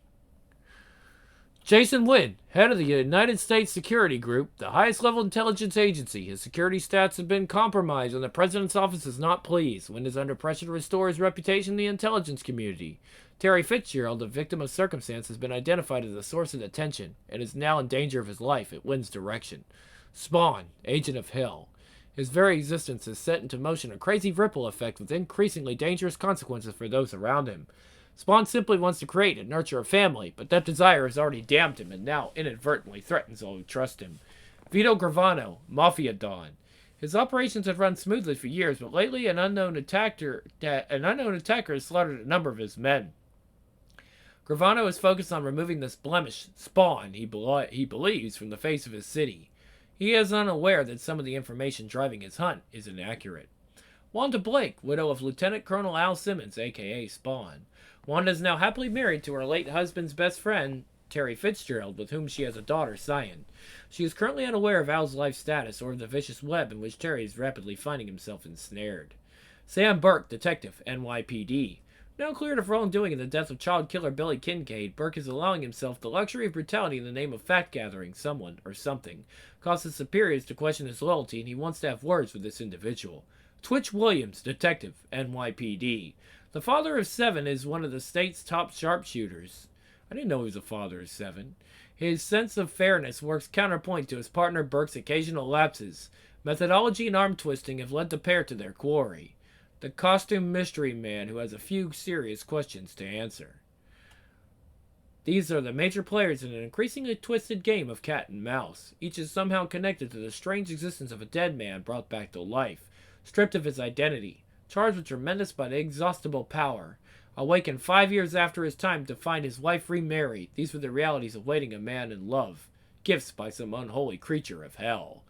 Jason Wynn, head of the United States Security Group, the highest level intelligence agency. His security stats have been compromised and the president's office is not pleased. Wynn is under pressure to restore his reputation in the intelligence community. Terry Fitzgerald, a victim of circumstance, has been identified as a source of attention and is now in danger of his life at Wynn's direction. Spawn, agent of hell. His very existence has set into motion a crazy ripple effect with increasingly dangerous consequences for those around him. Spawn simply wants to create and nurture a family, but that desire has already damned him and now inadvertently threatens all who trust him. Vito Gravano, Mafia Don. His operations had run smoothly for years, but lately an unknown attacker has slaughtered a number of his men. Gravano is focused on removing this blemish, Spawn, he believes, from the face of his city. He is unaware that some of the information driving his hunt is inaccurate. Wanda Blake, widow of Lieutenant Colonel Al Simmons, a.k.a. Spawn. Wanda is now happily married to her late husband's best friend, Terry Fitzgerald, with whom she has a daughter, Cyan. She is currently unaware of Al's life status or of the vicious web in which Terry is rapidly finding himself ensnared. Sam Burke, detective, NYPD. Now cleared of wrongdoing in the death of child killer Billy Kincaid, Burke is allowing himself the luxury of brutality in the name of fact-gathering. Someone, or something, caused his superiors to question his loyalty, and he wants to have words with this individual. Twitch Williams, detective, NYPD. The father of 7 is one of the state's top sharpshooters. I didn't know he was a father of 7. His sense of fairness works counterpoint to his partner Burke's occasional lapses. Methodology and arm twisting have led the pair to their quarry. The costume mystery man who has a few serious questions to answer. These are the major players in an increasingly twisted game of cat and mouse. Each is somehow connected to the strange existence of a dead man brought back to life, stripped of his identity, charged with tremendous but inexhaustible power. Awakened 5 years after his time to find his wife remarried, these were the realities awaiting a man in love. Gifts by some unholy creature of hell.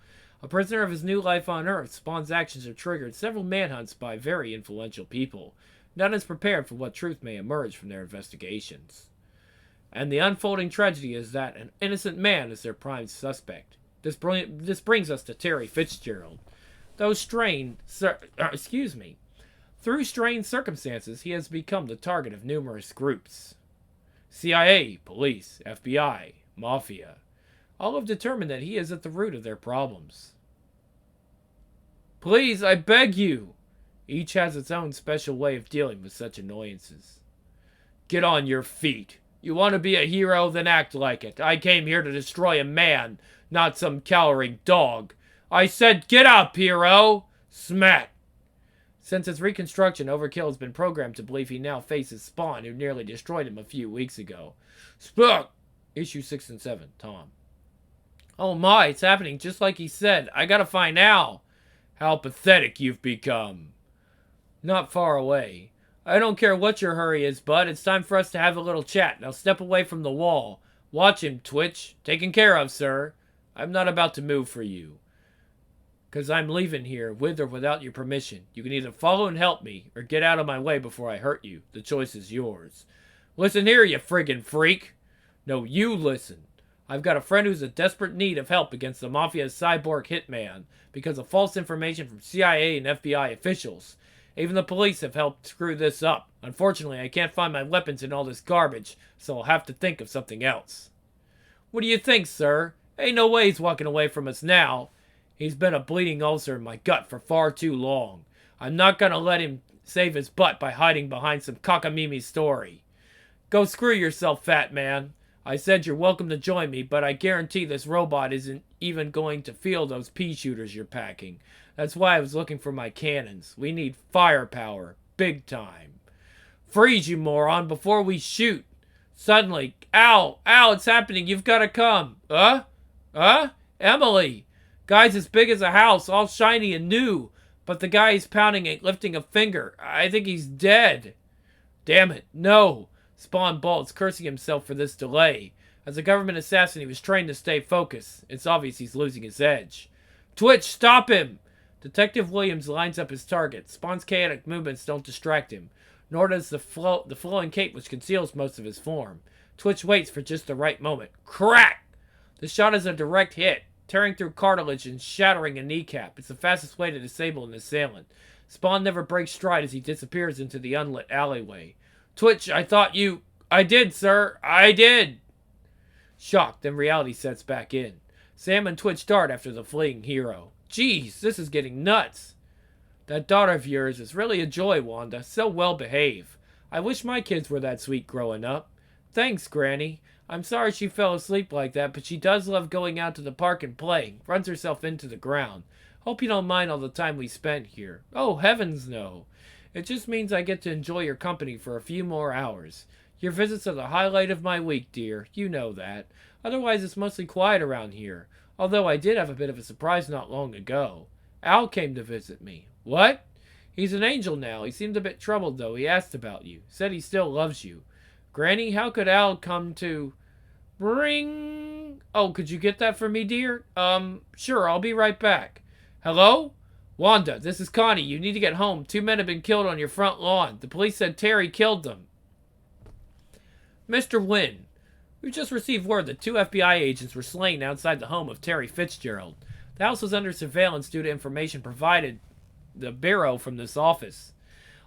A prisoner of his new life on Earth, Spawn's actions have triggered several manhunts by very influential people. None is prepared for what truth may emerge from their investigations. And the unfolding tragedy is that an innocent man is their prime suspect. This brings us to Terry Fitzgerald. Through strained circumstances, he has become the target of numerous groups. CIA, police, FBI, mafia. All have determined that he is at the root of their problems. Please, I beg you! Each has its own special way of dealing with such annoyances. Get on your feet. You want to be a hero, then act like it. I came here to destroy a man, not some cowering dog. I said, get up, hero! Smack! Since its reconstruction, Overkill has been programmed to believe he now faces Spawn, who nearly destroyed him a few weeks ago. Spook! Issue 6 and 7, Tom. Oh my, it's happening just like he said. I gotta find Al. How pathetic you've become. Not far away. I don't care what your hurry is, bud. It's time for us to have a little chat. Now step away from the wall. Watch him, Twitch. Taken care of, sir. I'm not about to move for you. Because I'm leaving here, with or without your permission. You can either follow and help me, or get out of my way before I hurt you. The choice is yours. Listen here, you friggin' freak. No, you listen. I've got a friend who's in desperate need of help against the Mafia's cyborg hitman because of false information from CIA and FBI officials. Even the police have helped screw this up. Unfortunately, I can't find my weapons in all this garbage, so I'll have to think of something else. What do you think, sir? Ain't no way he's walking away from us now. He's been a bleeding ulcer in my gut for far too long. I'm not gonna let him save his butt by hiding behind some cockamamie story. Go screw yourself, fat man. I said you're welcome to join me, but I guarantee this robot isn't even going to feel those pea shooters you're packing. That's why I was looking for my cannons. We need firepower. Big time. Freeze, you moron, before we shoot. Suddenly, ow, it's happening. You've got to come. Emily. Guy's as big as a house, all shiny and new. But the guy he's pounding ain't lifting a finger. I think he's dead. Damn it, no. Spawn bolts, cursing himself for this delay. As a government assassin, he was trained to stay focused. It's obvious he's losing his edge. Twitch, stop him! Detective Williams lines up his target. Spawn's chaotic movements don't distract him, nor does the flowing cape which conceals most of his form. Twitch waits for just the right moment. Crack! The shot is a direct hit, tearing through cartilage and shattering a kneecap. It's the fastest way to disable an assailant. Spawn never breaks stride as he disappears into the unlit alleyway. Twitch, I thought you... I did, sir. I did. Shocked, then reality sets back in. Sam and Twitch dart after the fleeing hero. Jeez, this is getting nuts. That daughter of yours is really a joy, Wanda. So well behaved. I wish my kids were that sweet growing up. Thanks, Granny. I'm sorry she fell asleep like that, but she does love going out to the park and playing. Runs herself into the ground. Hope you don't mind all the time we spent here. Oh, heavens no. It just means I get to enjoy your company for a few more hours. Your visits are the highlight of my week, dear. You know that. Otherwise, it's mostly quiet around here. Although I did have a bit of a surprise not long ago. Al came to visit me. What? He's an angel now. He seemed a bit troubled, though. He asked about you. Said he still loves you. Granny, how could Al come to... Ring... Oh, could you get that for me, dear? Sure, I'll be right back. Hello? Wanda, this is Connie. You need to get home. 2 men have been killed on your front lawn. The police said Terry killed them. Mr. Wynn, we've just received word that 2 FBI agents were slain outside the home of Terry Fitzgerald. The house was under surveillance due to information provided the Bureau from this office.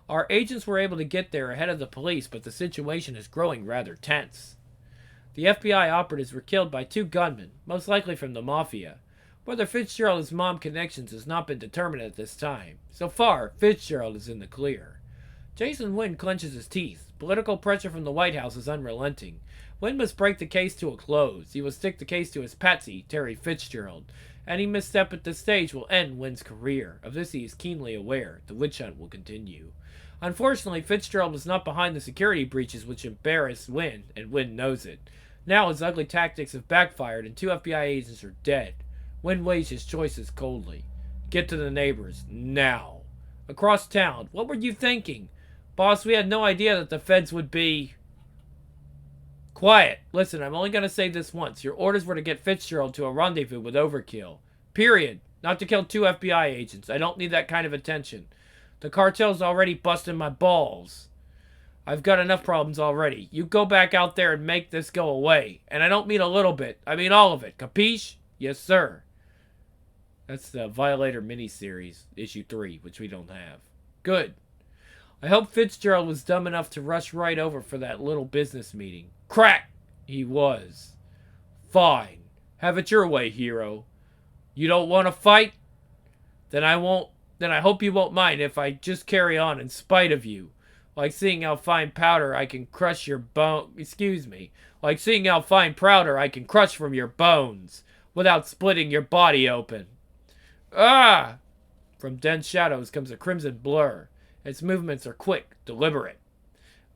Our agents were able to get there ahead of the police, but the situation is growing rather tense. The FBI operatives were killed by 2 gunmen, most likely from the Mafia. Whether Fitzgerald has mom connections has not been determined at this time. So far, Fitzgerald is in the clear. Jason Wynn clenches his teeth. Political pressure from the White House is unrelenting. Wynn must break the case to a close. He will stick the case to his patsy, Terry Fitzgerald. Any misstep at this stage will end Wynn's career. Of this he is keenly aware. The witch hunt will continue. Unfortunately, Fitzgerald was not behind the security breaches which embarrassed Wynn, and Wynn knows it. Now his ugly tactics have backfired and 2 FBI agents are dead. Wynn weighs his choices coldly. Get to the neighbors. Now. Across town. What were you thinking? Boss, we had no idea that the feds would be... Quiet. Listen, I'm only going to say this once. Your orders were to get Fitzgerald to a rendezvous with Overkill. Period. Not to kill 2 FBI agents. I don't need that kind of attention. The cartel's already busting my balls. I've got enough problems already. You go back out there and make this go away. And I don't mean a little bit. I mean all of it. Capiche? Yes, sir. That's the Violator miniseries, issue 3, which we don't have. Good. I hope Fitzgerald was dumb enough to rush right over for that little business meeting. Crack! He was. Fine. Have it your way, hero. You don't want to fight? Then I hope you won't mind if I just carry on in spite of you. Like seeing how fine powder I can crush your bone... Excuse me. Like seeing how fine powder I can crush from your bones without splitting your body open. Ah! From dense shadows comes a crimson blur. Its movements are quick, deliberate.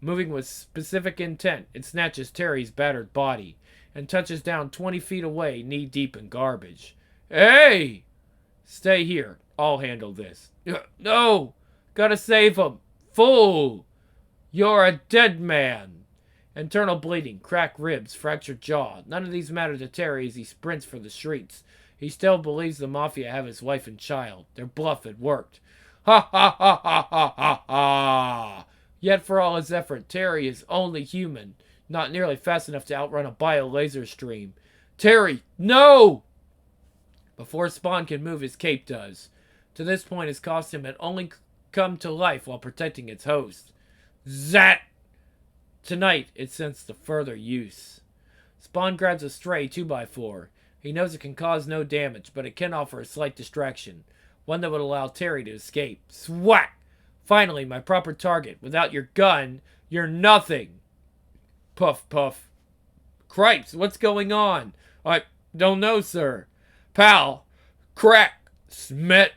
Moving with specific intent, it snatches Terry's battered body and touches down 20 feet away, knee-deep in garbage. Hey! Stay here. I'll handle this. No! Gotta save him. Fool! You're a dead man. Internal bleeding, cracked ribs, fractured jaw. None of these matter to Terry as he sprints for the streets. He still believes the Mafia have his wife and child. Their bluff had worked. Ha ha ha ha ha ha ha! Yet for all his effort, Terry is only human. Not nearly fast enough to outrun a bio-laser stream. Terry, no! Before Spawn can move, his cape does. To this point, his costume had only come to life while protecting its host. Zat! Tonight, it sensed the further use. Spawn grabs a stray 2x4. He knows it can cause no damage, but it can offer a slight distraction. One that would allow Terry to escape. Swack! Finally, my proper target. Without your gun, you're nothing. Puff, puff. Cripes, what's going on? I don't know, sir. Pal. Crack. Smit.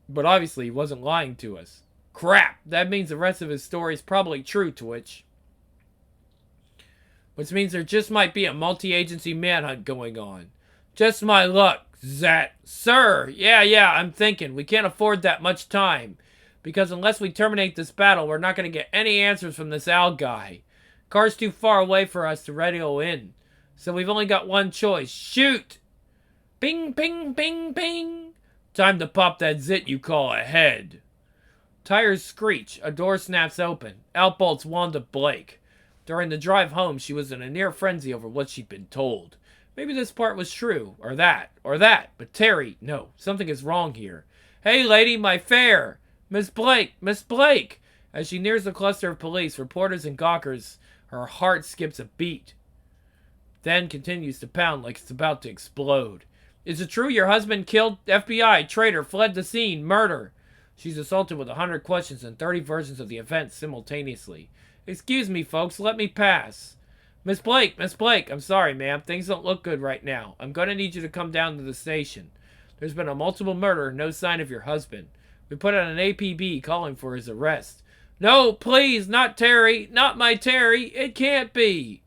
But obviously, he wasn't lying to us. Crap. That means the rest of his story is probably true, Twitch. Which means there just might be a multi-agency manhunt going on. Just my luck, Zat. Sir, yeah, I'm thinking. We can't afford that much time. Because unless we terminate this battle, we're not going to get any answers from this Al guy. Car's too far away for us to radio in. So we've only got one choice. Shoot! Bing, ping, ping, ping. Time to pop that zit you call a head. Tires screech. A door snaps open. Out bolts Wanda Blake. During the drive home, she was in a near frenzy over what she'd been told. Maybe this part was true, or that. But Terry, no, something is wrong here. Hey, lady, my fare! Miss Blake! As she nears the cluster of police, reporters, and gawkers, her heart skips a beat. Then continues to pound like it's about to explode. Is it true your husband killed? FBI, traitor, fled the scene, murder. She's assaulted with 100 questions and 30 versions of the events simultaneously. Excuse me, folks, let me pass. Miss Blake, I'm sorry, ma'am. Things don't look good right now. I'm going to need you to come down to the station. There's been a multiple murder, no sign of your husband. We put out an APB calling for his arrest. No, please, not Terry. Not my Terry. It can't be.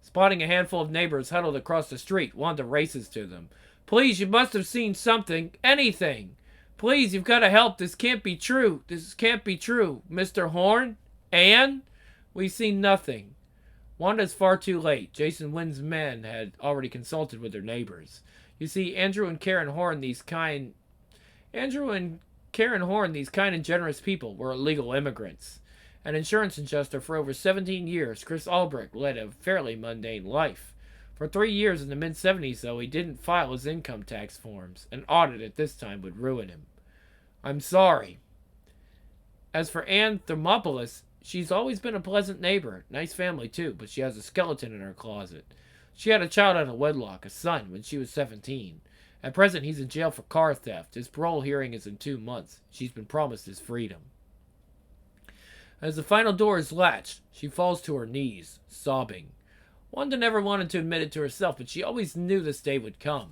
Spotting a handful of neighbors huddled across the street, Wanda races to them. Please, you must have seen something. Anything. Please, you've got to help. This can't be true. This can't be true. Mr. Horn? Anne? We've seen nothing. Wanda's far too late. Jason Wynn's men had already consulted with their neighbors. You see, Andrew and Karen Horn, these kind and generous people, were illegal immigrants. An insurance adjuster for over 17 years, Chris Albrecht led a fairly mundane life. For 3 years in the mid-70s, though, he didn't file his income tax forms. An audit at this time would ruin him. I'm sorry. As for Anne Thermopoulos, she's always been a pleasant neighbor. Nice family, too, but she has a skeleton in her closet. She had a child out of wedlock, a son, when she was 17. At present, he's in jail for car theft. His parole hearing is in 2 months. She's been promised his freedom. As the final door is latched, she falls to her knees, sobbing. Wanda never wanted to admit it to herself, but she always knew this day would come.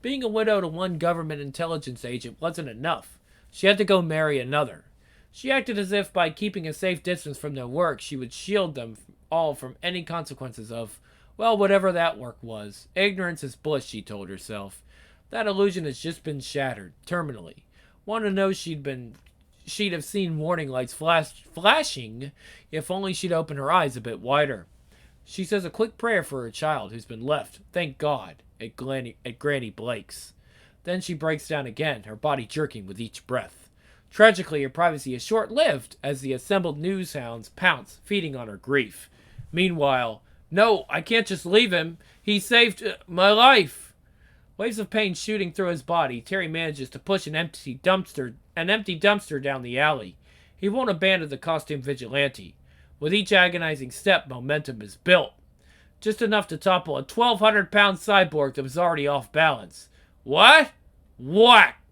Being a widow to one government intelligence agent wasn't enough. She had to go marry another. She acted as if by keeping a safe distance from their work, she would shield them all from any consequences of, well, whatever that work was. Ignorance is bliss, she told herself. That illusion has just been shattered, terminally. Wanda knows she'd have seen warning lights flashing if only she'd opened her eyes a bit wider. She says a quick prayer for her child who's been left, thank God, at Granny Blake's. Then she breaks down again, her body jerking with each breath. Tragically, her privacy is short-lived as the assembled news hounds pounce, feeding on her grief. Meanwhile, no, I can't just leave him. He saved my life. Waves of pain shooting through his body, Terry manages to push an empty dumpster down the alley. He won't abandon the costume vigilante. With each agonizing step, momentum is built. Just enough to topple a 1,200-pound cyborg that was already off balance. What? Whack!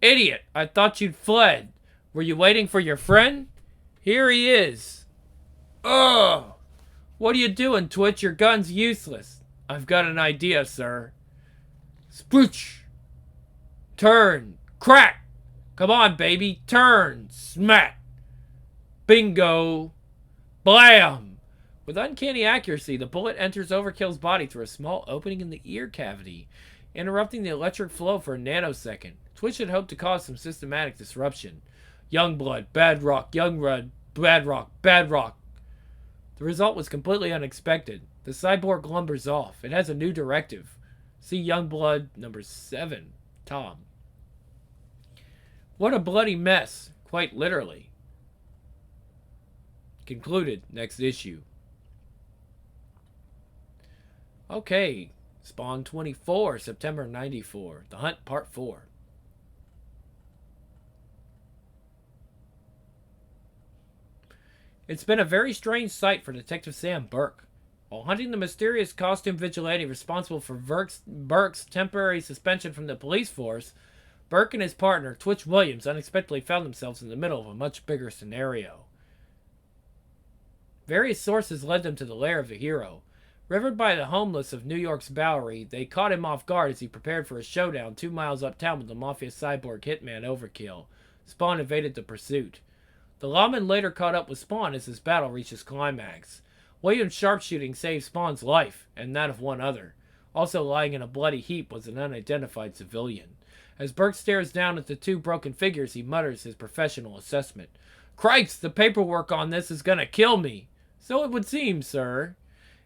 Idiot, I thought you'd fled. Were you waiting for your friend? Here he is. Ugh! What are you doing, Twitch? Your gun's useless. I've got an idea, sir. Splooch! Turn! Crack! Come on, baby. Turn. Smack. Bingo. Blam! With uncanny accuracy, the bullet enters Overkill's body through a small opening in the ear cavity, interrupting the electric flow for a nanosecond. Twitch had hoped to cause some systematic disruption. Youngblood, bad rock, Youngblood, bad rock, bad rock. The result was completely unexpected. The cyborg lumbers off. It has a new directive. See Youngblood number 7, Tom. What a bloody mess, quite literally. Concluded. Next issue. Okay. Spawn 24, September 94. The Hunt, Part 4. It's been a very strange sight for Detective Sam Burke. While hunting the mysterious costume vigilante responsible for Burke's temporary suspension from the police force, Burke and his partner, Twitch Williams, unexpectedly found themselves in the middle of a much bigger scenario. Various sources led them to the lair of the hero. Rivered by the homeless of New York's Bowery, they caught him off guard as he prepared for a showdown 2 miles uptown with the mafia cyborg hitman Overkill. Spawn evaded the pursuit. The lawman later caught up with Spawn as this battle reached its climax. Williams' sharpshooting saved Spawn's life, and that of one other. Also lying in a bloody heap was an unidentified civilian. As Burke stares down at the two broken figures, he mutters his professional assessment. "Cripes, the paperwork on this is gonna kill me." "So it would seem, sir."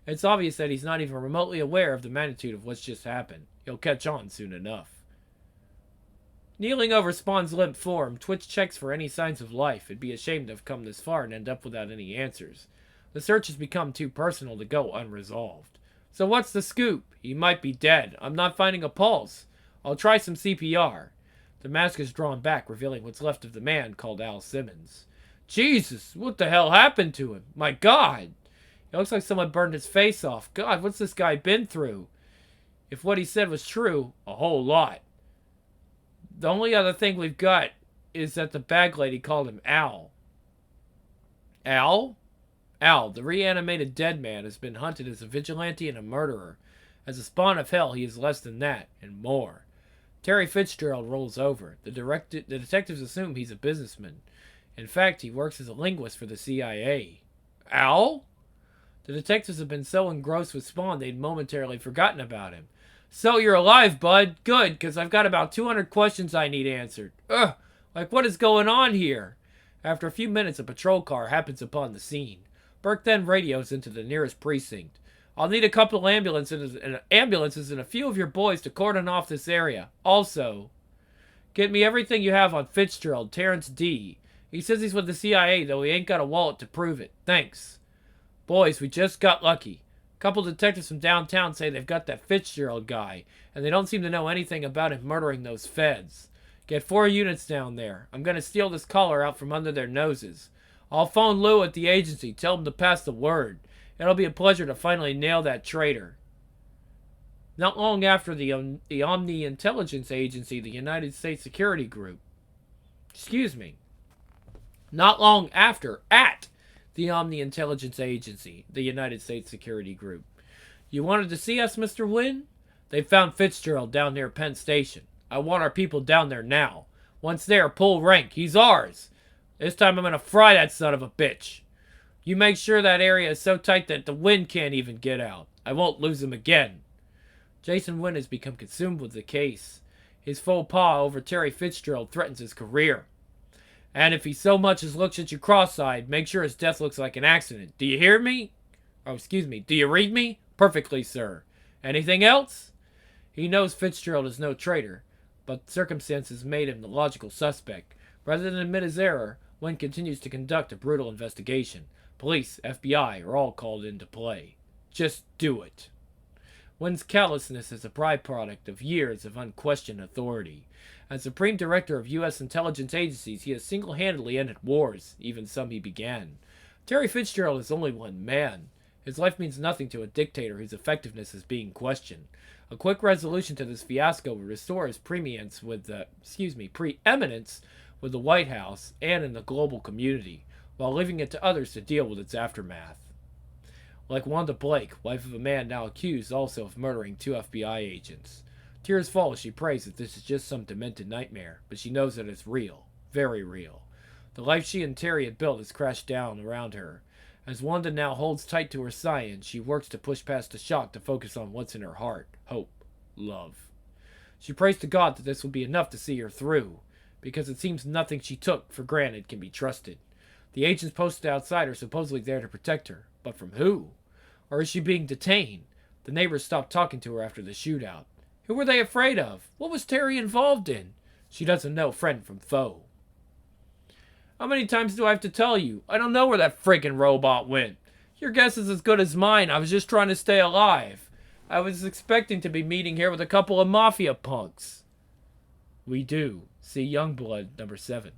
It's obvious that he's not even remotely aware of the magnitude of what's just happened. He'll catch on soon enough. Kneeling over Spawn's limp form, Twitch checks for any signs of life. It'd be a shame to have come this far and end up without any answers. The search has become too personal to go unresolved. "So what's the scoop? He might be dead. I'm not finding a pulse. I'll try some CPR." The mask is drawn back, revealing what's left of the man called Al Simmons. "Jesus, what the hell happened to him? My God! It looks like someone burned his face off. God, what's this guy been through?" If what he said was true, a whole lot. The only other thing we've got is that the bag lady called him Al. Al? Al, the reanimated dead man, has been hunted as a vigilante and a murderer. As a spawn of hell, he is less than that, and more. Terry Fitzgerald rolls over. The detectives assume he's a businessman. In fact, he works as a linguist for the CIA. Al? The detectives have been so engrossed with Spawn they'd momentarily forgotten about him. "So you're alive, bud. Good, because I've got about 200 questions I need answered." "Ugh, like what is going on here?" After a few minutes, a patrol car happens upon the scene. Burke then radios into the nearest precinct. "I'll need a couple of ambulances and a few of your boys to cordon off this area. Also, get me everything you have on Fitzgerald, Terrence D. He says he's with the CIA, though he ain't got a wallet to prove it. Thanks." "Boys, we just got lucky. A couple detectives from downtown say they've got that Fitzgerald guy, and they don't seem to know anything about him murdering those feds. Get 4 units down there. I'm going to steal this collar out from under their noses. I'll phone Lou at the agency, tell him to pass the word. It'll be a pleasure to finally nail that traitor." Not long after the Omni Intelligence Agency, the United States Security Group. Not long after, at the Omni Intelligence Agency, the United States Security Group. "You wanted to see us, Mr. Wynn? They found Fitzgerald down near Penn Station. I want our people down there now. Once there, pull rank. He's ours. This time I'm going to fry that son of a bitch. You make sure that area is so tight that the wind can't even get out. I won't lose him again." Jason Wynn has become consumed with the case. His faux pas over Terry Fitzgerald threatens his career. "And if he so much as looks at you cross-eyed, make sure his death looks like an accident. Do you hear me? Do you read me? Perfectly, sir. Anything else?" He knows Fitzgerald is no traitor, but circumstances made him the logical suspect. Rather than admit his error, Wynn continues to conduct a brutal investigation. Police, FBI are all called into play. Just do it. Wynn's callousness is a byproduct of years of unquestioned authority. As Supreme Director of U.S. intelligence agencies, he has single-handedly ended wars, even some he began. Terry Fitzgerald is only one man. His life means nothing to a dictator whose effectiveness is being questioned. A quick resolution to this fiasco would restore his preeminence with the White House and in the global community, while leaving it to others to deal with its aftermath. Like Wanda Blake, wife of a man now accused also of murdering 2 FBI agents. Tears fall as she prays that this is just some demented nightmare, but she knows that it's real. Very real. The life she and Terry had built has crashed down around her. As Wanda now holds tight to her science, she works to push past the shock to focus on what's in her heart. Hope. Love. She prays to God that this will be enough to see her through, because it seems nothing she took for granted can be trusted. The agents posted outside are supposedly there to protect her, but from who? Or is she being detained? The neighbors stopped talking to her after the shootout. Who were they afraid of? What was Terry involved in? She doesn't know friend from foe. How many times do I have to tell you? I don't know where that freaking robot went. Your guess is as good as mine. I was just trying to stay alive. I was expecting to be meeting here with a couple of mafia punks. We do. See Youngblood, number 7.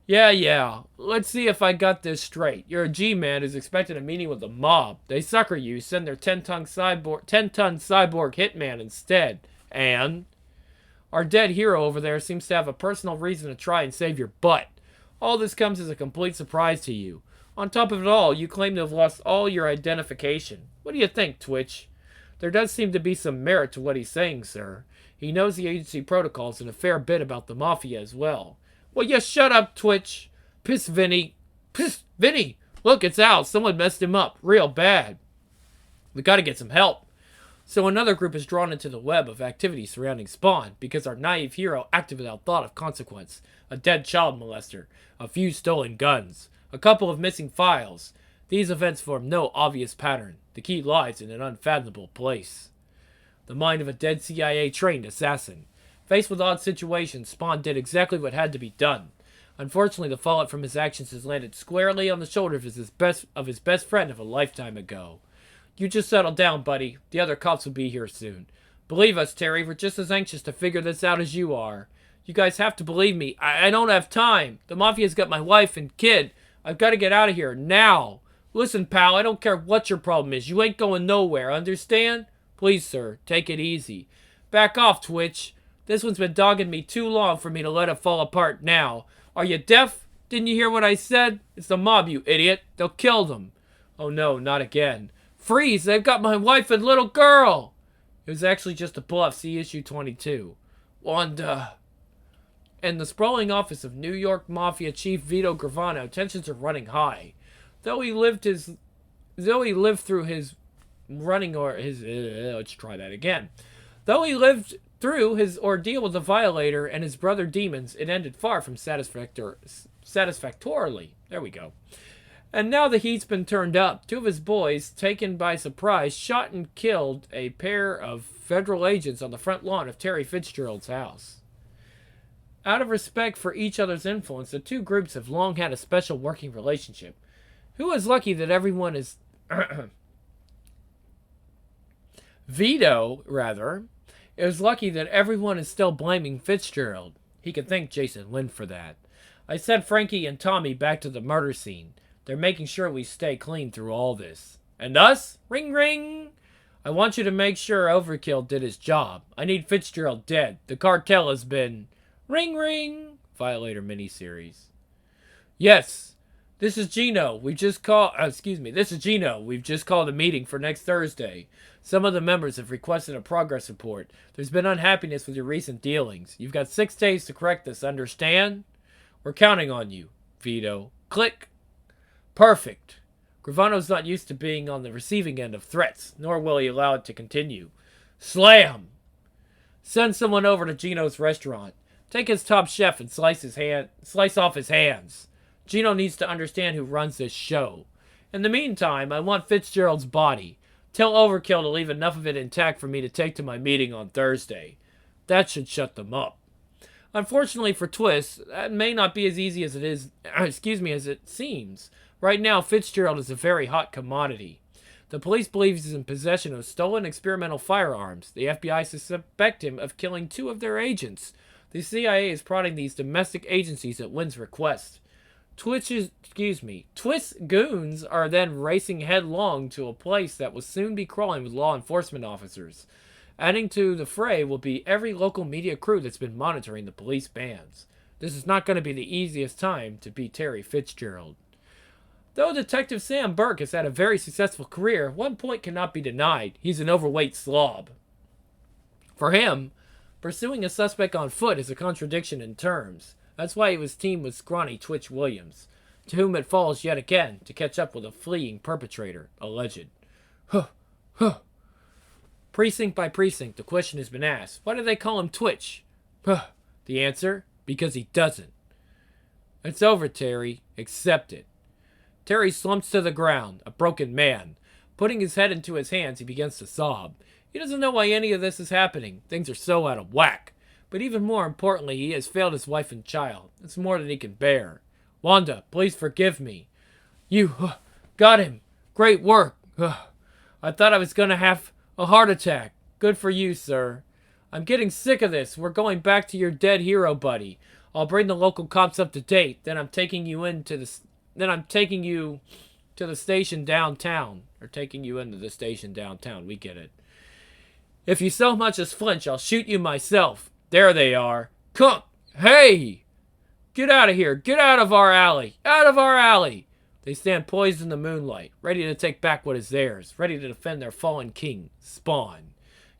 Yeah. Let's see if I got this straight. You're a G-man who's expecting a meeting with the mob. They sucker you, send their 10-ton cyborg hitman instead. And our dead hero over there seems to have a personal reason to try and save your butt. All this comes as a complete surprise to you. On top of it all, you claim to have lost all your identification. What do you think, Twitch? There does seem to be some merit to what he's saying, sir. He knows the agency protocols and a fair bit about the mafia as well. Well, you shut up, Twitch. Piss, Vinny. Piss, Vinny. Look, it's Al. Someone messed him up. Real bad. We gotta get some help. So another group is drawn into the web of activity surrounding Spawn because our naive hero acted without thought of consequence. A dead child molester. A few stolen guns. A couple of missing files. These events form no obvious pattern. The key lies in an unfathomable place. The mind of a dead CIA-trained assassin. Faced with odd situations, Spawn did exactly what had to be done. Unfortunately, the fallout from his actions has landed squarely on the shoulders of his best friend of a lifetime ago. You just settle down, buddy. The other cops will be here soon. Believe us, Terry, we're just as anxious to figure this out as you are. You guys have to believe me. I don't have time. The Mafia's got my wife and kid. I've got to get out of here, now. Listen, pal, I don't care what your problem is. You ain't going nowhere, understand? Please, sir, take it easy. Back off, Twitch. This one's been dogging me too long for me to let it fall apart now. Are you deaf? Didn't you hear what I said? It's the mob, you idiot. They'll kill them. Oh no, not again. Freeze, they've got my wife and little girl. It was actually just a bluff, see issue 22. Wanda. In the sprawling office of New York Mafia Chief Vito Gravano, tensions are running high. Though he lived through his ordeal with the Violator and his brother demons, it ended far from satisfactorily. There we go. And now the heat's been turned up. 2 of his boys, taken by surprise, shot and killed a pair of federal agents on the front lawn of Terry Fitzgerald's house. Out of respect for each other's influence, the 2 groups have long had a special working relationship. Who is lucky that everyone is... Vito, rather, is lucky that everyone is still blaming Fitzgerald. He can thank Jason Lind for that. I sent Frankie and Tommy back to the murder scene. They're making sure we stay clean through all this. And us? Ring ring! I want you to make sure Overkill did his job. I need Fitzgerald dead. The cartel has been... Ring ring! Violator miniseries. Yes. This is Gino. This is Gino. We've just called a meeting for next Thursday. Some of the members have requested a progress report. There's been unhappiness with your recent dealings. You've got 6 days to correct this, understand? We're counting on you, Vito. Click. Perfect. Gravano's not used to being on the receiving end of threats, nor will he allow it to continue. Slam! Send someone over to Gino's restaurant. Take his top chef and slice off his hands. Gino needs to understand who runs this show. In the meantime, I want Fitzgerald's body. Tell Overkill to leave enough of it intact for me to take to my meeting on Thursday. That should shut them up. Unfortunately for Twist, that may not be as easy as as it seems. Right now, Fitzgerald is a very hot commodity. The police believe he's in possession of stolen experimental firearms. The FBI suspect him of killing 2 of their agents. The CIA is prodding these domestic agencies at Lynn's request. Twist's goons are then racing headlong to a place that will soon be crawling with law enforcement officers. Adding to the fray will be every local media crew that's been monitoring the police bands. This is not going to be the easiest time to beat Terry Fitzgerald. Though Detective Sam Burke has had a very successful career, one point cannot be denied. He's an overweight slob. For him, pursuing a suspect on foot is a contradiction in terms. That's why he was teamed with scrawny Twitch Williams, to whom it falls yet again to catch up with a fleeing perpetrator, alleged. Huh, huh. Precinct by precinct, the question has been asked, why do they call him Twitch? Huh. The answer, because he doesn't. It's over, Terry. Accept it. Terry slumps to the ground, a broken man. Putting his head into his hands, he begins to sob. He doesn't know why any of this is happening. Things are so out of whack. But even more importantly, he has failed his wife and child. It's more than he can bear. Wanda, please forgive me. You got him. Great work. I thought I was going to have a heart attack. Good for you, sir. I'm getting sick of this. We're going back to your dead hero buddy. I'll bring the local cops up to date. Then I'm taking you to the station downtown. Or taking you into the station downtown. We get it. If you so much as flinch, I'll shoot you myself. There they are. Come. Hey! Get out of here. Get out of our alley. Out of our alley. They stand poised in the moonlight, ready to take back what is theirs, ready to defend their fallen king, Spawn.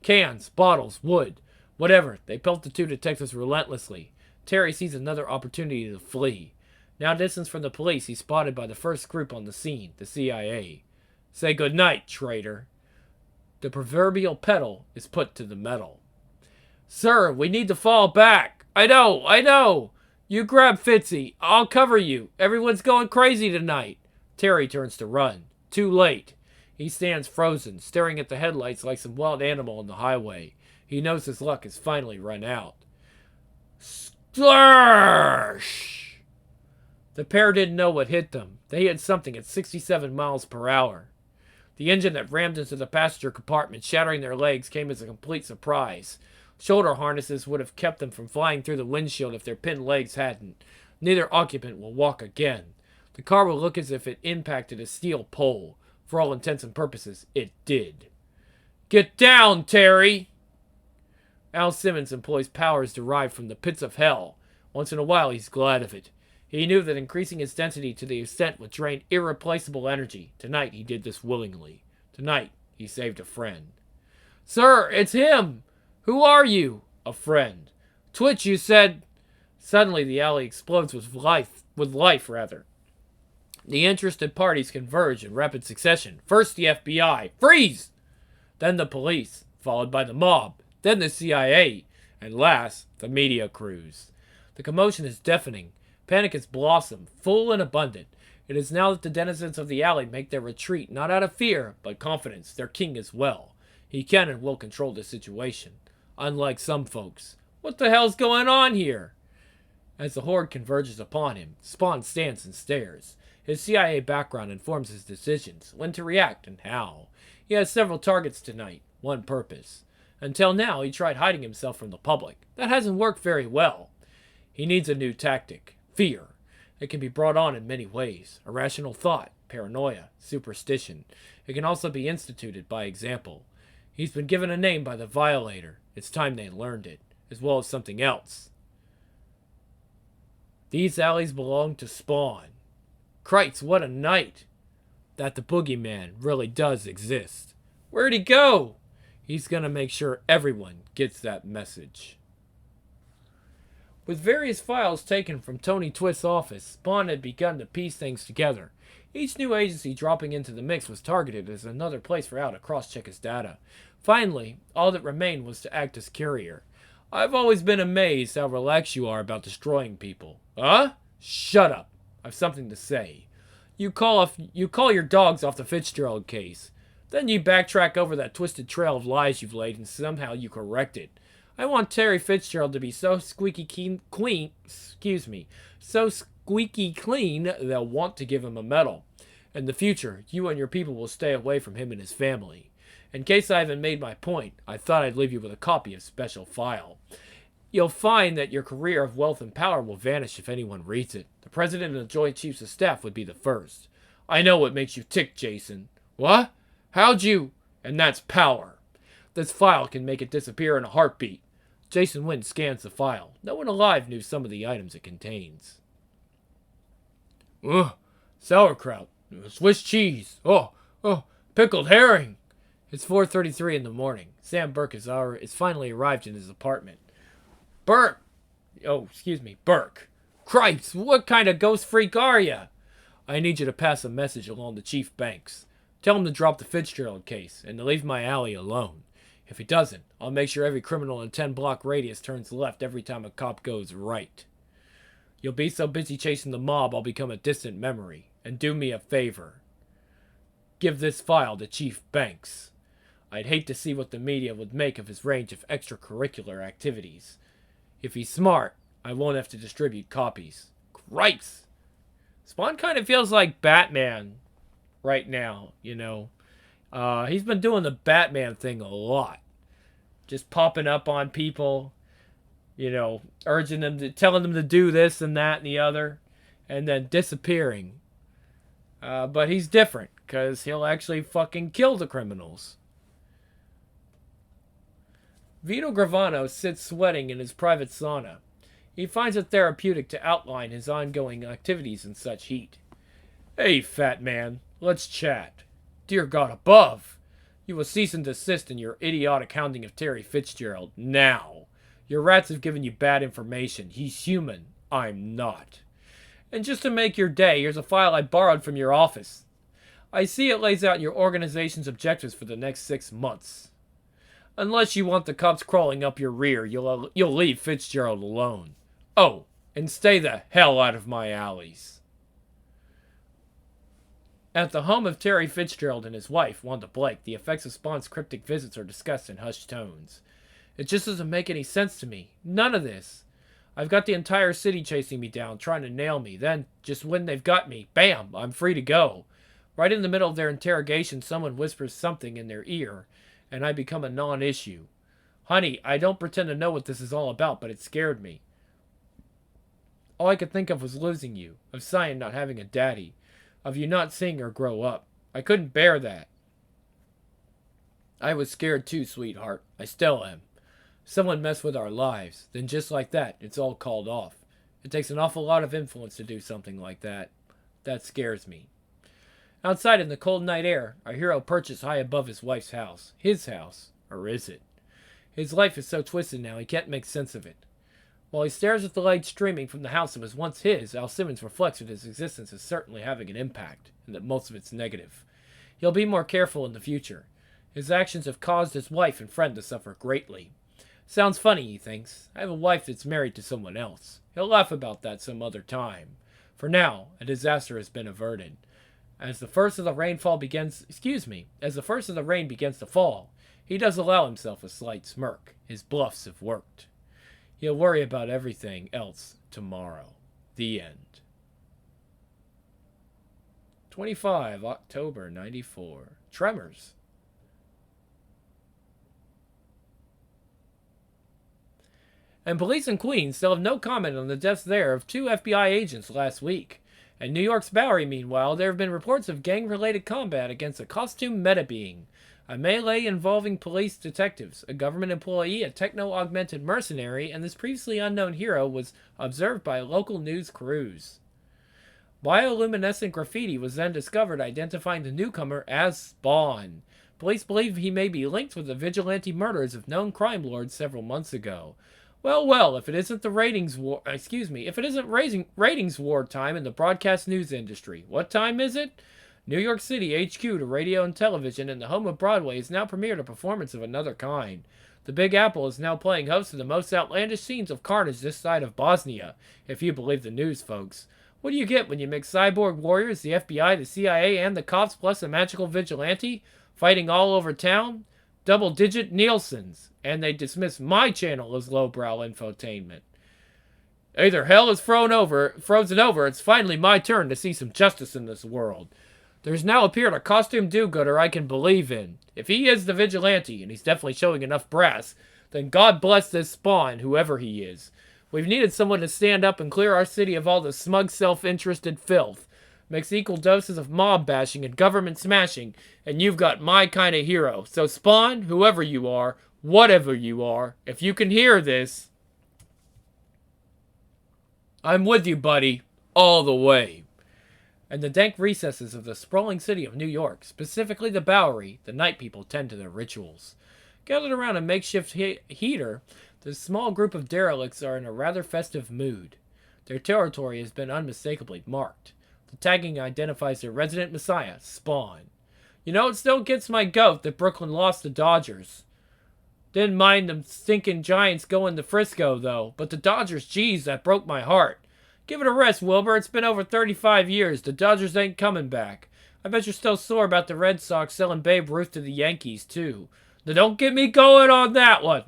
Cans, bottles, wood, whatever. They pelt the two detectives relentlessly. Terry sees another opportunity to flee. Now distanced from the police, he's spotted by the first group on the scene, the CIA. Say goodnight, traitor. The proverbial pedal is put to the metal. Sir, we need to fall back. I know. You grab Fitzy. I'll cover you. Everyone's going crazy tonight. Terry turns to run. Too late. He stands frozen, staring at the headlights like some wild animal on the highway. He knows his luck has finally run out. Splash! The pair didn't know what hit them. They hit something at 67 miles per hour. The engine that rammed into the passenger compartment, shattering their legs, came as a complete surprise. Shoulder harnesses would have kept them from flying through the windshield if their pinned legs hadn't. Neither occupant will walk again. The car will look as if it impacted a steel pole. For all intents and purposes, it did. Get down, Terry! Al Simmons employs powers derived from the pits of hell. Once in a while, he's glad of it. He knew that increasing its density to the extent would drain irreplaceable energy. Tonight, he did this willingly. Tonight, he saved a friend. Sir, it's him! Who are you? A friend. Twitch, you said... Suddenly, the alley explodes with life. The interested parties converge in rapid succession. First, the FBI. Freeze! Then the police, followed by the mob. Then the CIA. And last, the media crews. The commotion is deafening. Panic has blossomed, full and abundant. It is now that the denizens of the alley make their retreat, not out of fear, but confidence. Their king is well. He can and will control the situation. Unlike some folks. What the hell's going on here? As the horde converges upon him, Spawn stands and stares. His CIA background informs his decisions, when to react and how. He has several targets tonight, one purpose. Until now, he tried hiding himself from the public. That hasn't worked very well. He needs a new tactic. Fear. It can be brought on in many ways. Irrational thought, paranoia, superstition. It can also be instituted by example. He's been given a name by the Violator. It's time they learned it, as well as something else. These alleys belong to Spawn. Krites, what a night! That the boogeyman really does exist. Where'd he go? He's gonna make sure everyone gets that message. With various files taken from Tony Twist's office, Spawn had begun to piece things together. Each new agency dropping into the mix was targeted as another place for Al to cross-check his data. Finally, all that remained was to act as courier. I've always been amazed how relaxed you are about destroying people. Huh? Shut up. I've something to say. You call your dogs off the Fitzgerald case. Then you backtrack over that twisted trail of lies you've laid and somehow you correct it. I want Terry Fitzgerald to be so squeaky clean they'll want to give him a medal. In the future, you and your people will stay away from him and his family. In case I haven't made my point, I thought I'd leave you with a copy of Special File. You'll find that your career of wealth and power will vanish if anyone reads it. The President and the Joint Chiefs of Staff would be the first. I know what makes you tick, Jason. What? How'd you? And that's power. This file can make it disappear in a heartbeat. Jason Wynn scans the file. No one alive knew some of the items it contains. Sauerkraut. Swiss cheese. Pickled herring. It's 4:33 in the morning. Sam Burke is finally arrived in his apartment. Burke! Oh, excuse me, Burke. Cripes, what kind of ghost freak are you? I need you to pass a message along to Chief Banks. Tell him to drop the Fitzgerald case and to leave my alley alone. If he doesn't, I'll make sure every criminal in a 10-block radius turns left every time a cop goes right. You'll be so busy chasing the mob, I'll become a distant memory. And do me a favor. Give this file to Chief Banks. I'd hate to see what the media would make of his range of extracurricular activities. If he's smart, I won't have to distribute copies. Cripes! Spawn kind of feels like Batman right now, you know. He's been doing the Batman thing a lot. Just popping up on people, you know, urging them to, telling them to do this and that and the other, and then disappearing. But he's different, because he'll actually fucking kill the criminals. Vito Gravano sits sweating in his private sauna. He finds it therapeutic to outline his ongoing activities in such heat. Hey, fat man, let's chat. Dear God above, you will cease and desist in your idiotic hounding of Terry Fitzgerald now. Your rats have given you bad information. He's human. I'm not. And just to make your day, here's a file I borrowed from your office. I see it lays out your organization's objectives for the next 6 months. Unless you want the cops crawling up your rear, you'll leave Fitzgerald alone. Oh, and stay the hell out of my alleys. At the home of Terry Fitzgerald and his wife, Wanda Blake, the effects of Spawn's cryptic visits are discussed in hushed tones. It just doesn't make any sense to me. None of this. I've got the entire city chasing me down, trying to nail me. Then, just when they've got me, bam, I'm free to go. Right in the middle of their interrogation, someone whispers something in their ear, and I become a non-issue. Honey, I don't pretend to know what this is all about, but it scared me. All I could think of was losing you, of Cyan not having a daddy, of you not seeing her grow up. I couldn't bear that. I was scared too, sweetheart. I still am. Someone messed with our lives, then just like that, it's all called off. It takes an awful lot of influence to do something like that. That scares me. Outside in the cold night air, our hero perches high above his wife's house. His house. Or is it? His life is so twisted now, he can't make sense of it. While he stares at the light streaming from the house that was once his, Al Simmons reflects that his existence is certainly having an impact, and that most of it's negative. He'll be more careful in the future. His actions have caused his wife and friend to suffer greatly. Sounds funny, he thinks. I have a wife that's married to someone else. He'll laugh about that some other time. For now, a disaster has been averted. As the first of the rain begins to fall, he does allow himself a slight smirk. His bluffs have worked. He'll worry about everything else tomorrow. The end. 25 October 94. Tremors. And police in Queens still have no comment on the deaths there of 2 FBI agents last week. At New York's Bowery, meanwhile, there have been reports of gang-related combat against a costume meta-being. A melee involving police detectives, a government employee, a techno-augmented mercenary, and this previously unknown hero was observed by local news crews. Bioluminescent graffiti was then discovered, identifying the newcomer as Spawn. Police believe he may be linked with the vigilante murders of known crime lords several months ago. Well, if it isn't if it isn't ratings war time in the broadcast news industry, what time is it? New York City HQ to radio and television and the home of Broadway has now premiered a performance of another kind. The Big Apple is now playing host to the most outlandish scenes of carnage this side of Bosnia, if you believe the news, folks. What do you get when you mix cyborg warriors, the FBI, the CIA, and the cops, plus a magical vigilante, fighting all over town? Double-digit Nielsen's, and they dismiss my channel as lowbrow infotainment. Either hell is frozen over, it's finally my turn to see some justice in this world. There's now appeared a costume do-gooder I can believe in. If he is the vigilante, and he's definitely showing enough brass, then God bless this Spawn, whoever he is. We've needed someone to stand up and clear our city of all the smug, self-interested filth. Makes equal doses of mob bashing and government smashing, and you've got my kind of hero. So Spawn, whoever you are, whatever you are, if you can hear this, I'm with you, buddy, all the way. In the dank recesses of the sprawling city of New York, specifically the Bowery, the night people tend to their rituals. Gathered around a makeshift heater, the small group of derelicts are in a rather festive mood. Their territory has been unmistakably marked. The tagging identifies their resident messiah, Spawn. You know, it still gets my goat that Brooklyn lost the Dodgers. Didn't mind them stinking Giants going to Frisco, though. But the Dodgers, geez, that broke my heart. Give it a rest, Wilbur. It's been over 35 years. The Dodgers ain't coming back. I bet you're still sore about the Red Sox selling Babe Ruth to the Yankees, too. Now don't get me going on that one.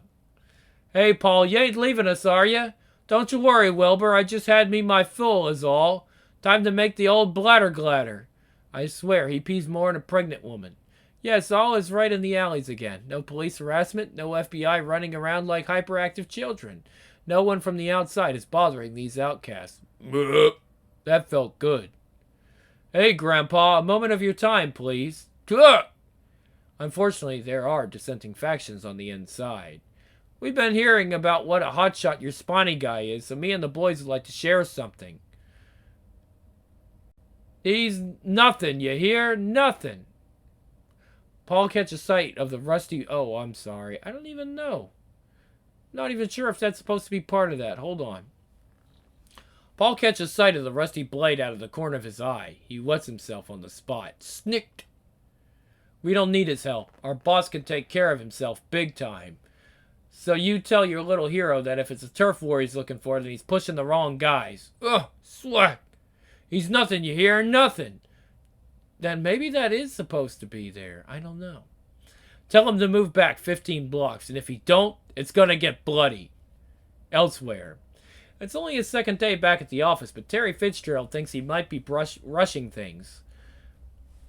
Hey, Paul, you ain't leaving us, are you? Don't you worry, Wilbur. I just had me my fill, is all. Time to make the old bladder gladder. I swear, he pees more than a pregnant woman. Yes, all is right in the alleys again. No police harassment, no FBI running around like hyperactive children. No one from the outside is bothering these outcasts. That felt good. Hey, Grandpa, a moment of your time, please. Unfortunately, there are dissenting factions on the inside. We've been hearing about what a hotshot your spiny guy is, so me and the boys would like to share something. He's nothing, you hear? Nothing. Paul catches sight of the rusty... Oh, I'm sorry. I don't even know. Not even sure if that's supposed to be part of that. Hold on. Paul catches sight of the rusty blade out of the corner of his eye. He wets himself on the spot. Snicked. We don't need his help. Our boss can take care of himself big time. So you tell your little hero that if it's a turf war he's looking for, then he's pushing the wrong guys. Ugh, slack. He's nothing, you hear? Nothing. Then maybe that is supposed to be there. I don't know. Tell him to move back 15 blocks, and if he don't, it's gonna get bloody. Elsewhere. It's only his second day back at the office, but Terry Fitzgerald thinks he might be rushing things.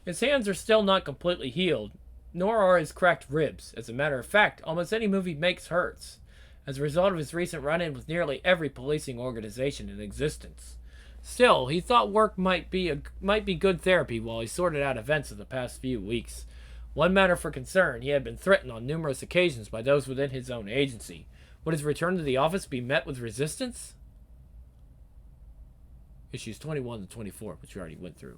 His hands are still not completely healed, nor are his cracked ribs. As a matter of fact, almost any move he makes hurts, as a result of his recent run-in with nearly every policing organization in existence. Still, he thought work might be good therapy while he sorted out events of the past few weeks. One matter for concern, he had been threatened on numerous occasions by those within his own agency. Would his return to the office be met with resistance? Issues 21 to 24, which we already went through.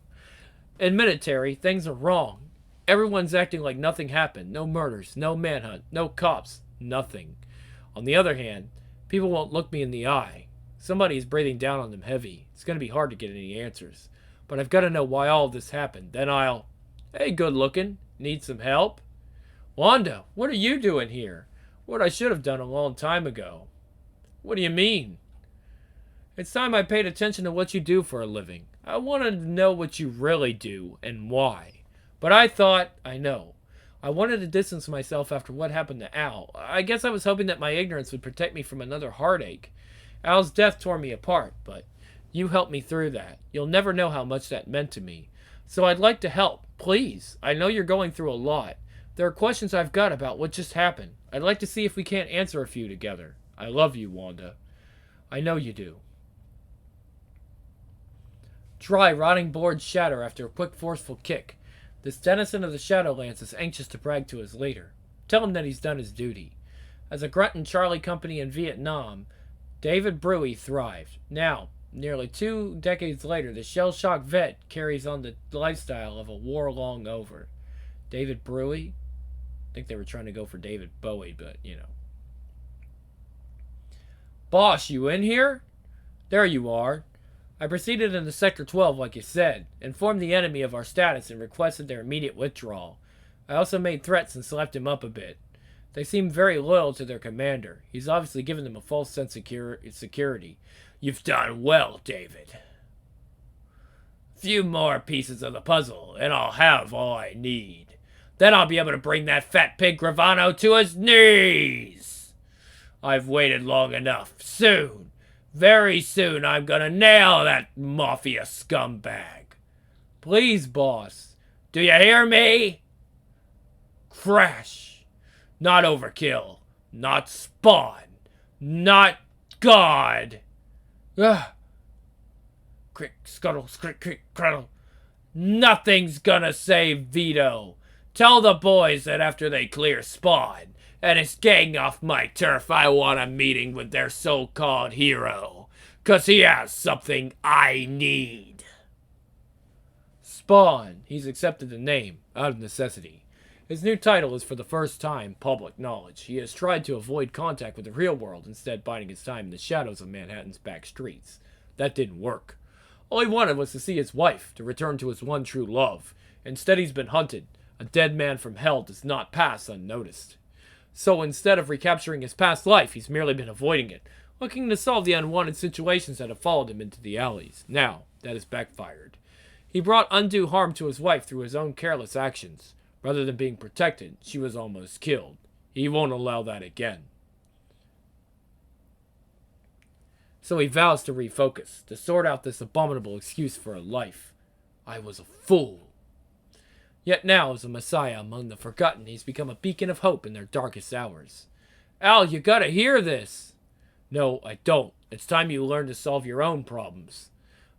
Admit it, Terry, things are wrong. Everyone's acting like nothing happened. No murders, no manhunt, no cops, nothing. On the other hand, people won't look me in the eye. Somebody is breathing down on them heavy. It's going to be hard to get any answers. But I've got to know why all of this happened. Then I'll... Hey, good looking. Need some help? Wanda, what are you doing here? What I should have done a long time ago. What do you mean? It's time I paid attention to what you do for a living. I wanted to know what you really do and why. But I thought, I know. I wanted to distance myself after what happened to Al. I guess I was hoping that my ignorance would protect me from another heartache. Al's death tore me apart, but you helped me through that. You'll never know how much that meant to me. So I'd like to help. Please. I know you're going through a lot. There are questions I've got about what just happened. I'd like to see if we can't answer a few together. I love you, Wanda. I know you do. Dry, rotting boards shatter after a quick, forceful kick. This denizen of the Shadowlands is anxious to brag to his leader. Tell him that he's done his duty. As a grunt in Charlie Company in Vietnam, David Bruey thrived. Now, nearly 2 decades later, the shell-shocked vet carries on the lifestyle of a war long over. David Bruey? I think they were trying to go for David Bowie, but, you know. Boss, you in here? There you are. I proceeded into Sector 12 like you said, informed the enemy of our status and requested their immediate withdrawal. I also made threats and slapped him up a bit. They seem very loyal to their commander. He's obviously given them a false sense of security. You've done well, David. Few more pieces of the puzzle, and I'll have all I need. Then I'll be able to bring that fat pig Gravano to his knees. I've waited long enough. Soon, very soon, I'm gonna nail that mafia scumbag. Please, boss. Do you hear me? Crash. Not overkill. Not Spawn. Not God. Ugh. Crick, scuttle, crick, crick, cradle. Nothing's gonna save Vito. Tell the boys that after they clear Spawn and his gang off my turf, I want a meeting with their so-called hero. 'Cause he has something I need. Spawn. He's accepted the name, out of necessity. His new title is for the first time public knowledge. He has tried to avoid contact with the real world, instead biding his time in the shadows of Manhattan's back streets. That didn't work. All he wanted was to see his wife, to return to his one true love. Instead, he's been hunted. A dead man from hell does not pass unnoticed. So instead of recapturing his past life, he's merely been avoiding it, looking to solve the unwanted situations that have followed him into the alleys. Now, that has backfired. He brought undue harm to his wife through his own careless actions. Rather than being protected, she was almost killed. He won't allow that again. So he vows to refocus, to sort out this abominable excuse for a life. I was a fool. Yet now, as a messiah among the forgotten, he's become a beacon of hope in their darkest hours. Al, you gotta hear this. No, I don't. It's time you learn to solve your own problems.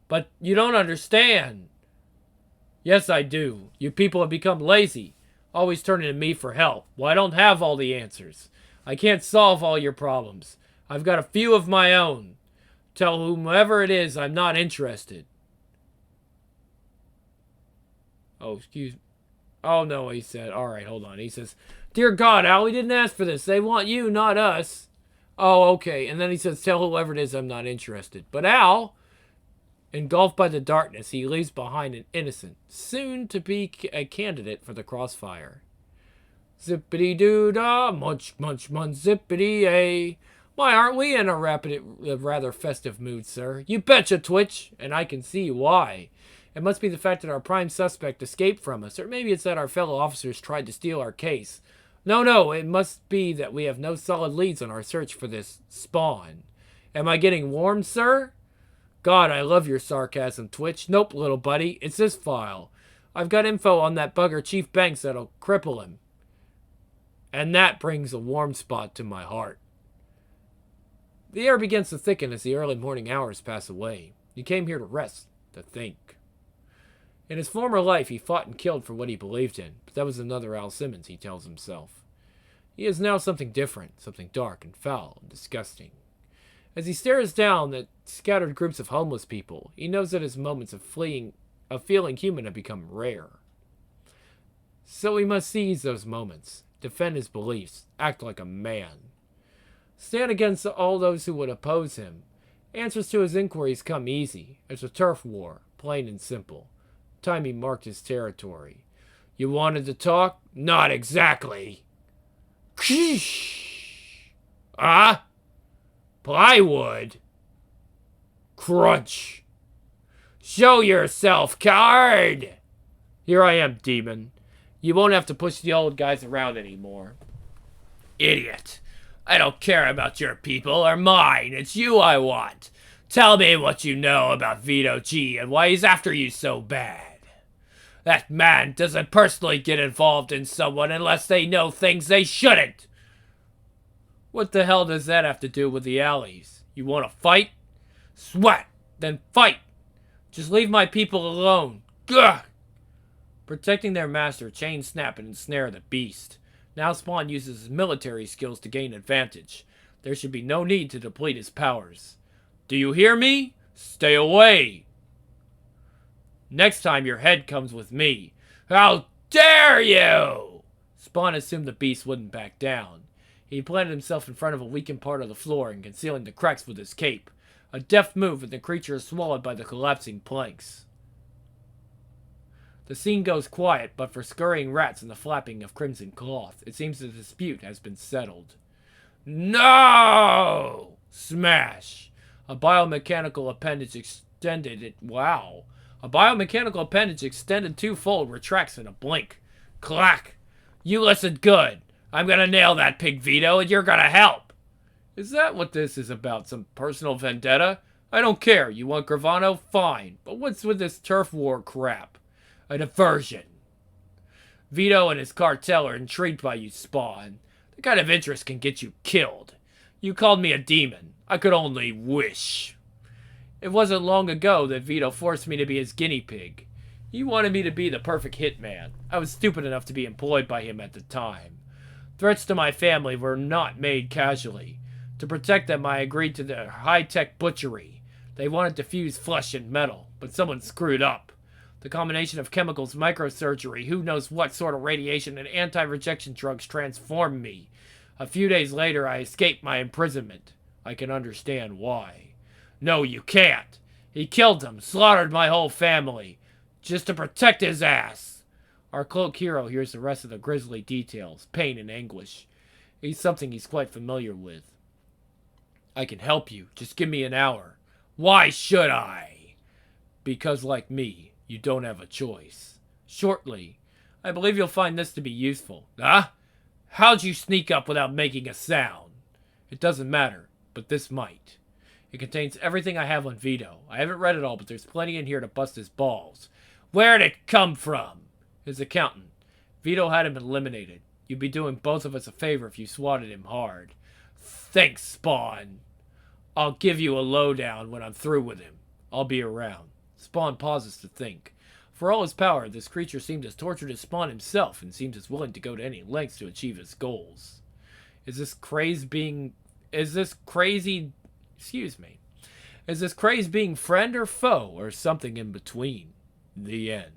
But you don't understand. Yes, I do. You people have become lazy, always turning to me for help. Well, I don't have all the answers. I can't solve all your problems. I've got a few of my own. Tell whomever it is I'm not interested. Oh, excuse me. Oh, no, he said. All right, hold on. He says, Dear God, Al, we didn't ask for this. They want you, not us. Oh, okay. And then he says, tell whoever it is I'm not interested. But Al, engulfed by the darkness, he leaves behind an innocent, soon-to-be a candidate for the crossfire. Zippity-doo-dah, munch, munch, munch, zippity-ay. Why, aren't we in a rather festive mood, sir? You betcha, Twitch, and I can see why. It must be the fact that our prime suspect escaped from us, or maybe it's that our fellow officers tried to steal our case. No, it must be that we have no solid leads on our search for this Spawn. Am I getting warm, sir? God, I love your sarcasm, Twitch. Nope, little buddy, it's this file. I've got info on that bugger Chief Banks that'll cripple him. And that brings a warm spot to my heart. The air begins to thicken as the early morning hours pass away. He came here to rest, to think. In his former life, he fought and killed for what he believed in, but that was another Al Simmons, he tells himself. He is now something different, something dark and foul and disgusting. As he stares down at scattered groups of homeless people, he knows that his moments of feeling human have become rare. So he must seize those moments, defend his beliefs, act like a man. Stand against all those who would oppose him. Answers to his inquiries come easy. It's a turf war, plain and simple. Time he marked his territory. You wanted to talk? Not exactly. Ah? Plywood? Crunch. Show yourself, coward! Here I am, demon. You won't have to push the old guys around anymore. Idiot. I don't care about your people or mine. It's you I want. Tell me what you know about Vito G and why he's after you so bad. That man doesn't personally get involved in someone unless they know things they shouldn't. What the hell does that have to do with the alleys? You want to fight? Sweat, then fight. Just leave my people alone. Gah! Protecting their master, chain snap and ensnare the beast. Now Spawn uses his military skills to gain advantage. There should be no need to deplete his powers. Do you hear me? Stay away! Next time your head comes with me. How dare you! Spawn assumed the beast wouldn't back down. He planted himself in front of a weakened part of the floor and concealing the cracks with his cape. A deft move and the creature is swallowed by the collapsing planks. The scene goes quiet, but for scurrying rats and the flapping of crimson cloth, it seems the dispute has been settled. No! Smash! A biomechanical appendage extended twofold retracts in a blink. Clack! You listen good. I'm gonna nail that pig Vito and you're gonna help. Is that what this is about? Some personal vendetta? I don't care. You want Gravano? Fine. But what's with this turf war crap? A diversion. Vito and his cartel are intrigued by you, Spawn. The kind of interest can get you killed. You called me a demon. I could only wish. It wasn't long ago that Vito forced me to be his guinea pig. He wanted me to be the perfect hitman. I was stupid enough to be employed by him at the time. Threats to my family were not made casually. To protect them, I agreed to their high-tech butchery. They wanted to fuse flesh and metal, but someone screwed up. The combination of chemicals, microsurgery, who knows what sort of radiation, and anti-rejection drugs transformed me. A few days later, I escaped my imprisonment. I can understand why. No, you can't. He killed them, slaughtered my whole family, just to protect his ass. Our cloak hero hears the rest of the grisly details, pain and anguish. It's something he's quite familiar with. I can help you. Just give me an hour. Why should I? Because, like me, you don't have a choice. Shortly, I believe you'll find this to be useful. Huh? How'd you sneak up without making a sound? It doesn't matter, but this might. It contains everything I have on Vito. I haven't read it all, but there's plenty in here to bust his balls. Where'd it come from? His accountant. Vito had him eliminated. You'd be doing both of us a favor if you swatted him hard. Thanks, Spawn. I'll give you a lowdown when I'm through with him. I'll be around. Spawn pauses to think. For all his power, this creature seemed as tortured as Spawn himself, and seemed as willing to go to any lengths to achieve his goals. Is this craze being friend or foe, or something in between? The end.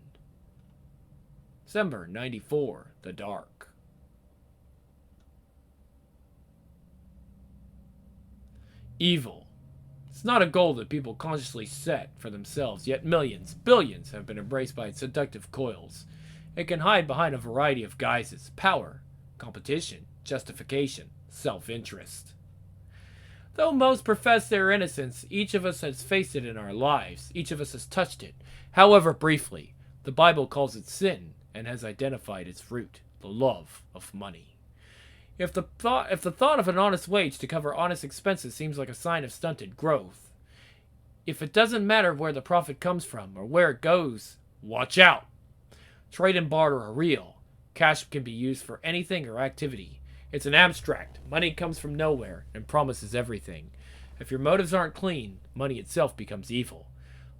December 94, The Dark. Evil. It's not a goal that people consciously set for themselves, yet millions, billions have been embraced by its seductive coils. It can hide behind a variety of guises: power, competition, justification, self-interest. Though most profess their innocence, each of us has faced it in our lives. Each of us has touched it, however briefly. The Bible calls it sin and has identified its root, the love of money. If the thought of an honest wage to cover honest expenses seems like a sign of stunted growth, if it doesn't matter where the profit comes from or where it goes, watch out. Trade and barter are real. Cash can be used for anything or activity. It's an abstract. Money comes from nowhere and promises everything. If your motives aren't clean, money itself becomes evil.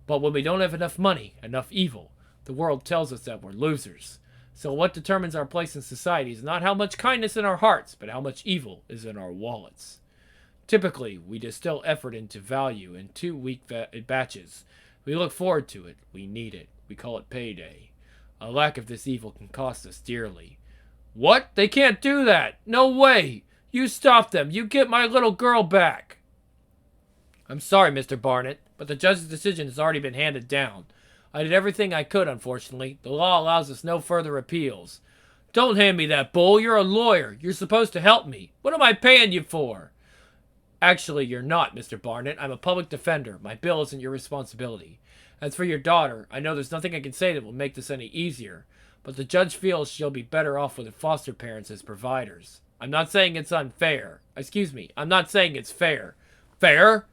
But when we don't have enough money, enough evil, the world tells us that we're losers. So what determines our place in society is not how much kindness in our hearts, but how much evil is in our wallets. Typically, we distill effort into value in 2-week batches. We look forward to it. We need it. We call it payday. A lack of this evil can cost us dearly. What? They can't do that. No way. You stop them. You get my little girl back. I'm sorry, Mr. Barnett, but the judge's decision has already been handed down. I did everything I could, unfortunately. The law allows us no further appeals. Don't hand me that bull. You're a lawyer. You're supposed to help me. What am I paying you for? Actually, you're not, Mr. Barnett. I'm a public defender. My bill isn't your responsibility. As for your daughter, I know there's nothing I can say that will make this any easier, but the judge feels she'll be better off with foster parents as providers. I'm not saying it's unfair. I'm not saying it's fair. Fair?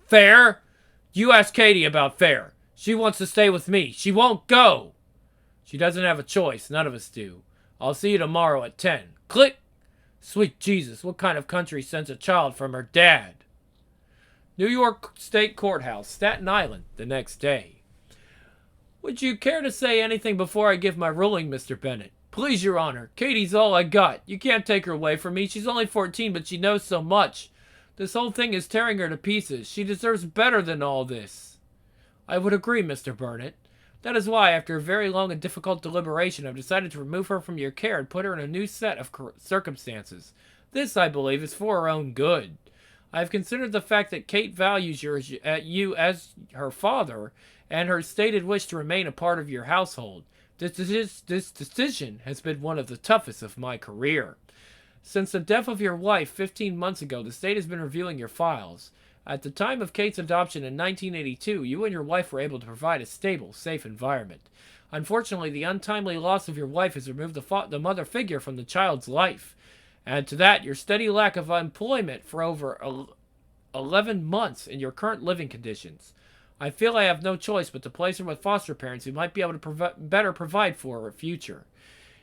Fair? You ask Katie about fair. She wants to stay with me. She won't go. She doesn't have a choice. None of us do. I'll see you tomorrow at 10. Click! Sweet Jesus, what kind of country sends a child from her dad? New York State Courthouse, Staten Island, the next day. Would you care to say anything before I give my ruling, Mr. Bennett? Please, Your Honor. Katie's all I got. You can't take her away from me. She's only 14, but she knows so much. This whole thing is tearing her to pieces. She deserves better than all this. I would agree, Mr. Burnett. That is why, after a very long and difficult deliberation, I've decided to remove her from your care and put her in a new set of circumstances. This, I believe, is for her own good. I have considered the fact that Kate values you as her father and her stated wish to remain a part of your household. This decision has been one of the toughest of my career. Since the death of your wife 15 months ago, the state has been reviewing your files. At the time of Kate's adoption in 1982, you and your wife were able to provide a stable, safe environment. Unfortunately, the untimely loss of your wife has removed the mother figure from the child's life. Add to that your steady lack of employment for over 11 months in your current living conditions. I feel I have no choice but to place her with foster parents who might be able to better provide for her future.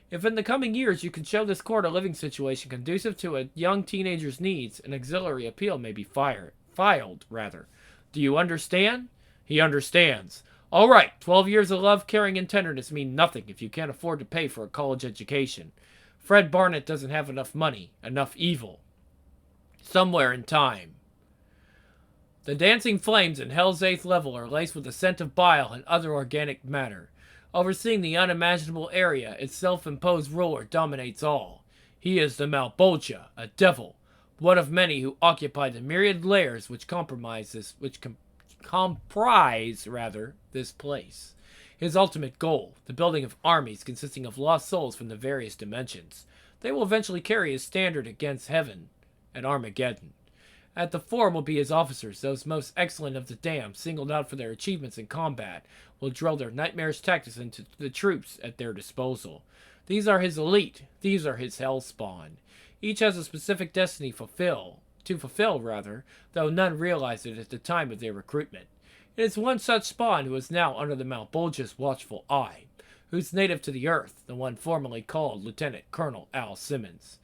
If in the coming years you can show this court a living situation conducive to a young teenager's needs, an auxiliary appeal may be filed. Do you understand? He understands. All right, 12 years of love, caring, and tenderness mean nothing if you can't afford to pay for a college education. Fred Barnett doesn't have enough money, enough evil. Somewhere in time. The dancing flames in Hell's 8th level are laced with the scent of bile and other organic matter. Overseeing the unimaginable area, its self-imposed ruler dominates all. He is the Malbolgia, a devil, one of many who occupy the myriad layers which comprise this place. His ultimate goal, the building of armies consisting of lost souls from the various dimensions. They will eventually carry his standard against heaven at Armageddon. At the fore will be his officers, those most excellent of the damned, singled out for their achievements in combat, will drill their nightmarish tactics into the troops at their disposal. These are his elite. These are his hellspawn. Each has a specific destiny to fulfill, though none realize it at the time of their recruitment. It is one such spawn who is now under the Malbolgia's watchful eye, who's native to the earth, the one formerly called Lieutenant Colonel Al Simmons.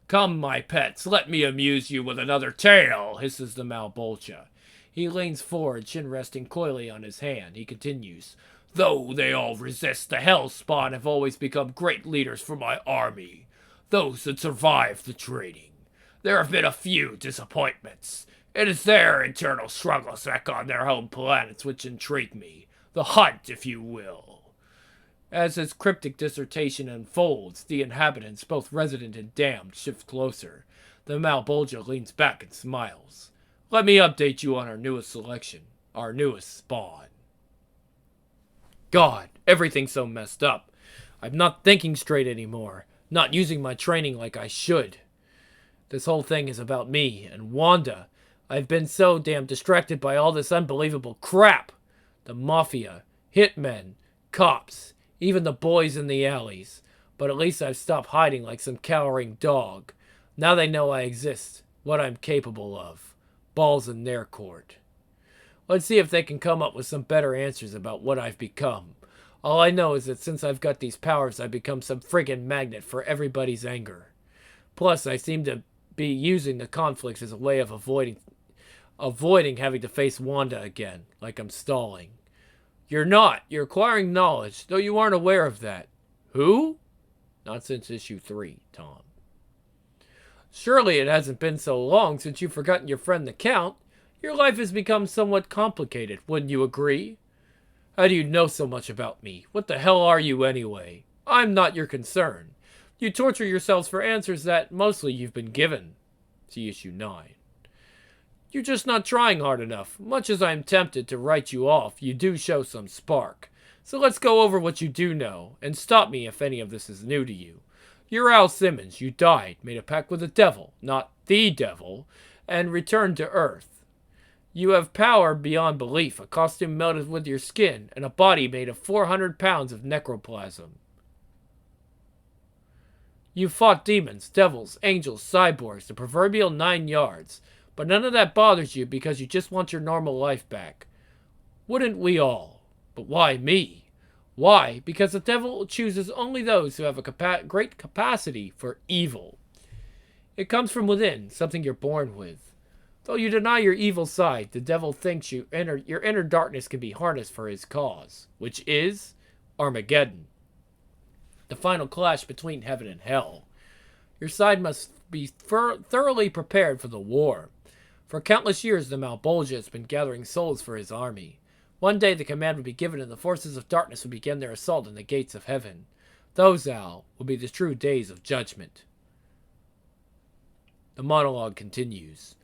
"Come, my pets, let me amuse you with another tale," hisses the Malbolgia. He leans forward, chin resting coyly on his hand. He continues, "Though they all resist, the Hellspawn have always become great leaders for my army. Those that survive the training. There have been a few disappointments. It is their internal struggles back on their home planets which intrigue me. The hunt, if you will." As his cryptic dissertation unfolds, the inhabitants, both resident and damned, shift closer. The Malbolgia leans back and smiles. "Let me update you on our newest selection, our newest spawn." God, everything's so messed up. I'm not thinking straight anymore, not using my training like I should. This whole thing is about me and Wanda. I've been so damn distracted by all this unbelievable crap. The mafia, hitmen, cops, even the boys in the alleys. But at least I've stopped hiding like some cowering dog. Now they know I exist, what I'm capable of. Ball's in their court. Let's see if they can come up with some better answers about what I've become. All I know is that since I've got these powers, I've become some friggin' magnet for everybody's anger. Plus, I seem to be using the conflicts as a way of avoiding having to face Wanda again, like I'm stalling. You're not. You're acquiring knowledge, though you aren't aware of that. Who? Not since issue 3, Tom. Surely it hasn't been so long since you've forgotten your friend the Count. Your life has become somewhat complicated, wouldn't you agree? How do you know so much about me? What the hell are you anyway? I'm not your concern. You torture yourselves for answers that, mostly, you've been given. See issue 9. You're just not trying hard enough. Much as I'm tempted to write you off, you do show some spark. So let's go over what you do know, and stop me if any of this is new to you. You're Al Simmons. You died, made a pact with the devil, not the devil, and returned to Earth. You have power beyond belief, a costume melted with your skin, and a body made of 400 pounds of necroplasm. You fought demons, devils, angels, cyborgs, the proverbial 9 yards. But none of that bothers you because you just want your normal life back. Wouldn't we all? But why me? Why? Because the devil chooses only those who have a great capacity for evil. It comes from within, something you're born with. Though you deny your evil side, the devil thinks your inner darkness can be harnessed for his cause, which is Armageddon. The final clash between heaven and hell. Your side must be thoroughly prepared for the war. For countless years, the Malbolgia has been gathering souls for his army. One day, the command would be given and the forces of darkness would begin their assault on the gates of heaven. Those, Al, will be the true days of judgment. The monologue continues.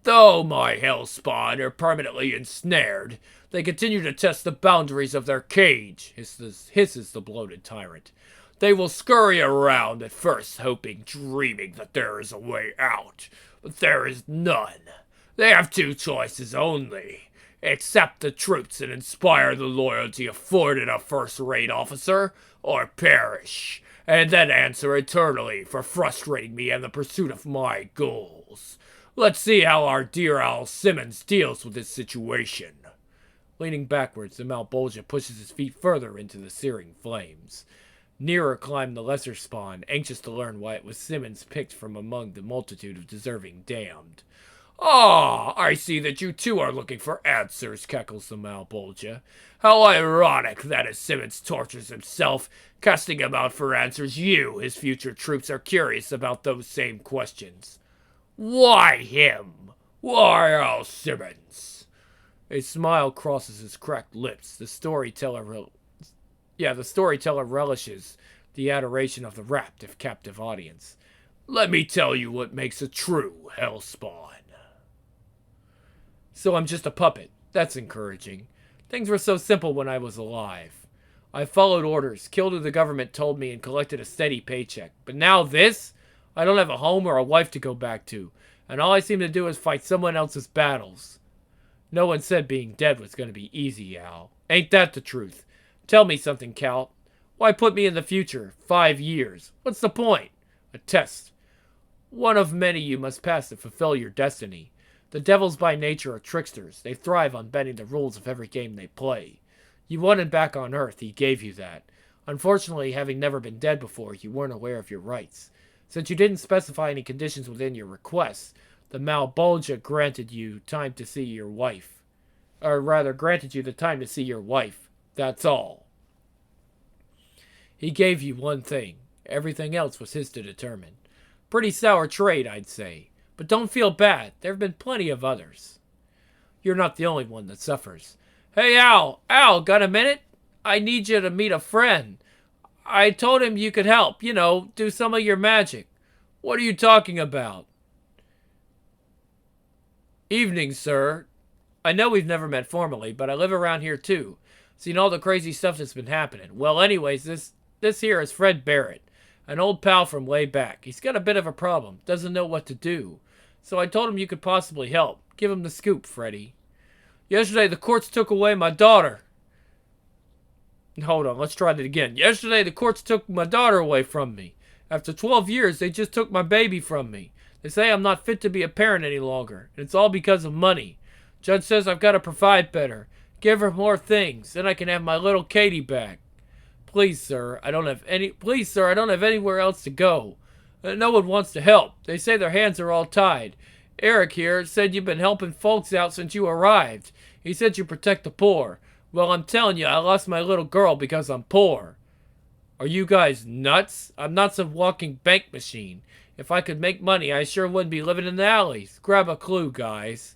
Though my Hellspawn are permanently ensnared, they continue to test the boundaries of their cage, hisses the bloated tyrant. They will scurry around at first, hoping, dreaming that there is a way out. But there is none. They have 2 choices only. Accept the troops and inspire the loyalty afforded a first-rate officer, or perish, and then answer eternally for frustrating me in the pursuit of my goals. Let's see how our dear Al Simmons deals with this situation. Leaning backwards, the Malbolgia pushes his feet further into the searing flames. Nearer climbed the lesser spawn, anxious to learn why it was Simmons picked from among the multitude of deserving damned. Ah, I see that you too are looking for answers, cackles the Malbolgia. How ironic that as Simmons tortures himself, casting about for answers, you, his future troops, are curious about those same questions. Why him? Why Al Simmons? A smile crosses his cracked lips. The storyteller Yeah, the storyteller relishes the adoration of the rapt, if captive audience. Let me tell you what makes a true Hellspawn. So I'm just a puppet. That's encouraging. Things were so simple when I was alive. I followed orders, killed who the government told me, and collected a steady paycheck. But now this? I don't have a home or a wife to go back to, and all I seem to do is fight someone else's battles. No one said being dead was going to be easy, Al. Ain't that the truth? Tell me something, Cal. Why put me in the future? 5 years. What's the point? A test. One of many you must pass to fulfill your destiny. The devils by nature are tricksters. They thrive on bending the rules of every game they play. You wanted back on Earth, he gave you that. Unfortunately, having never been dead before, you weren't aware of your rights. Since you didn't specify any conditions within your requests, the Malebolgia granted you time to see your wife. Or rather, granted you the time to see your wife. That's all. He gave you one thing. Everything else was his to determine. Pretty sour trade, I'd say. But don't feel bad. There have been plenty of others. You're not the only one that suffers. Hey, Al! Al, got a minute? I need you to meet a friend. I told him you could help. You know, do some of your magic. What are you talking about? Evening, sir. I know we've never met formally, but I live around here too. Seen all the crazy stuff that's been happening. Well, anyways, this here is Fred Barrett. An old pal from way back. He's got a bit of a problem. Doesn't know what to do. So I told him you could possibly help. Give him the scoop, Freddy. Yesterday, the courts took away my daughter. Hold on, let's try that again. Yesterday, the courts took my daughter away from me. After 12 years, they just took my baby from me. They say I'm not fit to be a parent any longer, and it's all because of money. Judge says I've got to provide better. Give her more things, then I can have my little Katie back. Please, sir, I don't have anywhere else to go. No one wants to help. They say their hands are all tied. Eric here said you've been helping folks out since you arrived. He said you protect the poor. Well, I'm telling you, I lost my little girl because I'm poor. Are you guys nuts? I'm not some walking bank machine. If I could make money, I sure wouldn't be living in the alleys. Grab a clue, guys.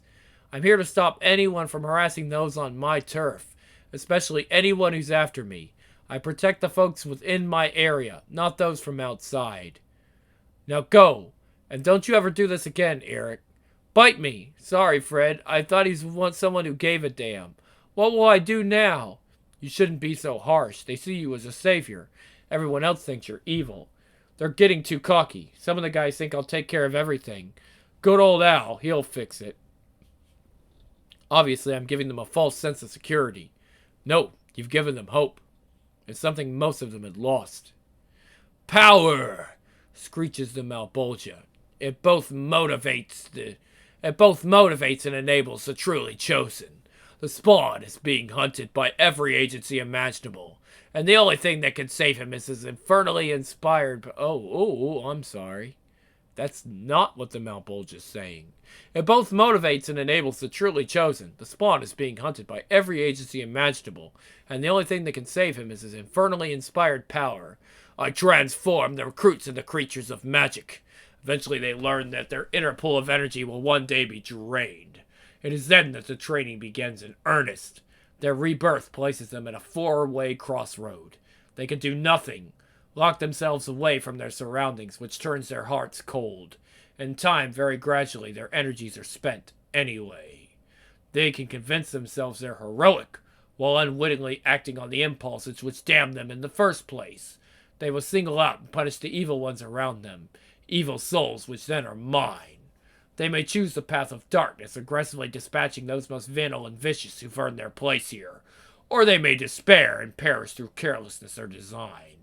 I'm here to stop anyone from harassing those on my turf, especially anyone who's after me. I protect the folks within my area, not those from outside. Now go, and don't you ever do this again, Eric. Bite me. Sorry, Fred. I thought he was someone who gave a damn. What will I do now? You shouldn't be so harsh. They see you as a savior. Everyone else thinks you're evil. They're getting too cocky. Some of the guys think I'll take care of everything. Good old Al, he'll fix it. Obviously, I'm giving them a false sense of security. No, you've given them hope. It's something most of them had lost. Power! Screeches the Malebolgia. It both motivates and enables the truly chosen. The spawn is being hunted by every agency imaginable, and the only thing that can save him is his infernally inspired... I'm sorry. That's not what the Malebolgia's saying. It both motivates and enables the truly chosen. The spawn is being hunted by every agency imaginable, and the only thing that can save him is his infernally inspired power. I transform the recruits into creatures of magic. Eventually they learn that their inner pool of energy will one day be drained. It is then that the training begins in earnest. Their rebirth places them at a four-way crossroad. They can do nothing, lock themselves away from their surroundings, which turns their hearts cold. In time, very gradually, their energies are spent anyway. They can convince themselves they're heroic, while unwittingly acting on the impulses which damned them in the first place. They will single out and punish the evil ones around them, evil souls which then are mine. They may choose the path of darkness, aggressively dispatching those most venal and vicious who've earned their place here, or they may despair and perish through carelessness or design.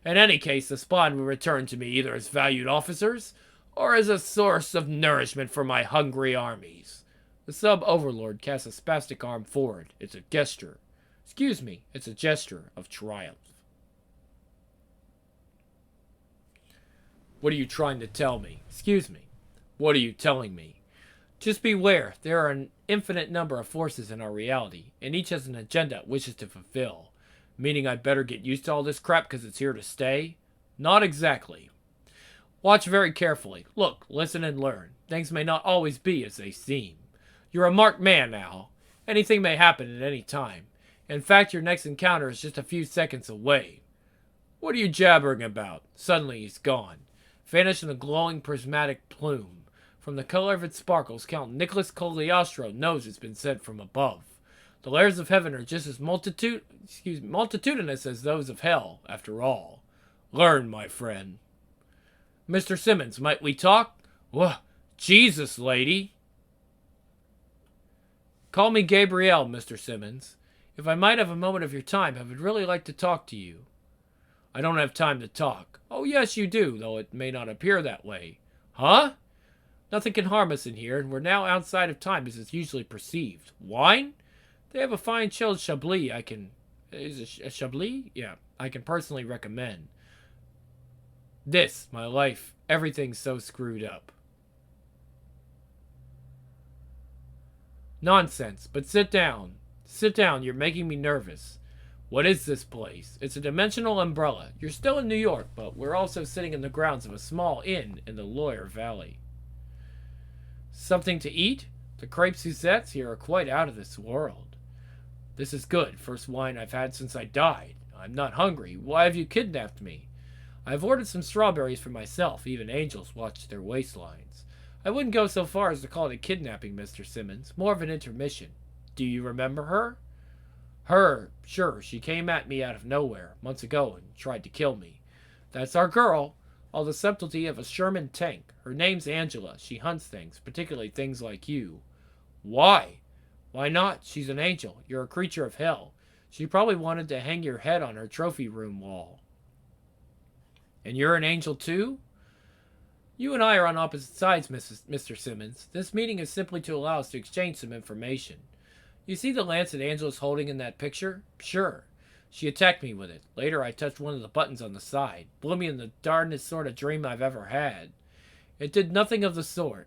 In any case, the spawn will return to me either as valued officers, or as a source of nourishment for my hungry armies. The sub-overlord casts a spastic arm forward. It's a gesture. It's a gesture of triumph. What are you trying to tell me? What are you telling me? Just beware, there are an infinite number of forces in our reality, and each has an agenda it wishes to fulfill. Meaning I'd better get used to all this crap because it's here to stay? Not exactly. Watch very carefully. Look, listen, and learn. Things may not always be as they seem. You're a marked man now. Anything may happen at any time. In fact, your next encounter is just a few seconds away. What are you jabbering about? Suddenly he's gone, vanished in a glowing prismatic plume. From the color of its sparkles, Count Nicholas Cogliostro knows it's been sent from above. The layers of heaven are just as multitudinous as those of hell, after all. Learn, my friend. Mr. Simmons, might we talk? Whoa, Jesus, lady. Call me Gabrielle, Mr. Simmons. If I might have a moment of your time, I would really like to talk to you. I don't have time to talk. Oh, yes, you do, though it may not appear that way. Huh? Nothing can harm us in here, and we're now outside of time as it's usually perceived. Wine? They have a fine chilled Chablis I can... Is it a Chablis? Yeah, I can personally recommend. This, my life, everything's so screwed up. Nonsense, but sit down. Sit down, you're making me nervous. What is this place? It's a dimensional umbrella. You're still in New York, but we're also sitting in the grounds of a small inn in the Loire Valley. Something to eat? The crepe Suzettes here are quite out of this world. This is good. First wine I've had since I died. I'm not hungry. Why have you kidnapped me? I've ordered some strawberries for myself. Even angels watch their waistlines. I wouldn't go so far as to call it a kidnapping, Mr. Simmons. More of an intermission. Do you remember her? Her, sure. She came at me out of nowhere months ago and tried to kill me. That's our girl. All the subtlety of a Sherman tank. Her name's Angela. She hunts things, particularly things like you. Why? Why not? She's an angel. You're a creature of hell. She probably wanted to hang your head on her trophy room wall. And you're an angel too? You and I are on opposite sides, Mr. Simmons. This meeting is simply to allow us to exchange some information. You see the lance that Angela's holding in that picture? Sure. She attacked me with it. Later, I touched one of the buttons on the side. Blew me in the darndest sort of dream I've ever had. It did nothing of the sort.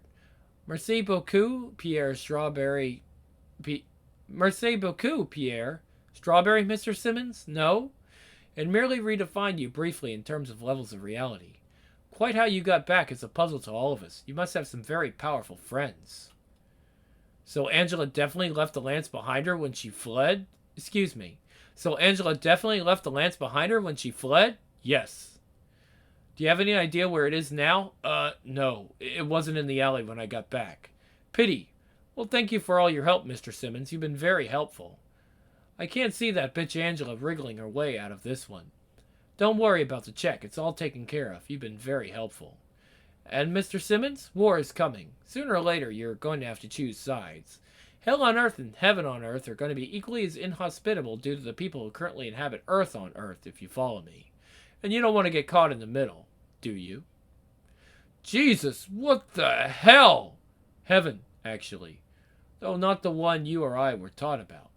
Merci beaucoup, Pierre Strawberry... Merci beaucoup, Pierre. Strawberry, Mr. Simmons? No? It merely redefined you briefly in terms of levels of reality. Quite how you got back is a puzzle to all of us. You must have some very powerful friends. So Angela definitely left the lance behind her when she fled? Excuse me. So Angela definitely left the lance behind her when she fled? Yes. Do you have any idea where it is now? No. It wasn't in the alley when I got back. Pity. Well, thank you for all your help, Mr. Simmons. You've been very helpful. I can't see that bitch Angela wriggling her way out of this one. Don't worry about the check. It's all taken care of. You've been very helpful. And Mr. Simmons, war is coming. Sooner or later, you're going to have to choose sides. Hell on Earth and Heaven on Earth are going to be equally as inhospitable due to the people who currently inhabit Earth on Earth, if you follow me. And you don't want to get caught in the middle, do you? Jesus, what the hell? Heaven, actually. Though not the one you or I were taught about.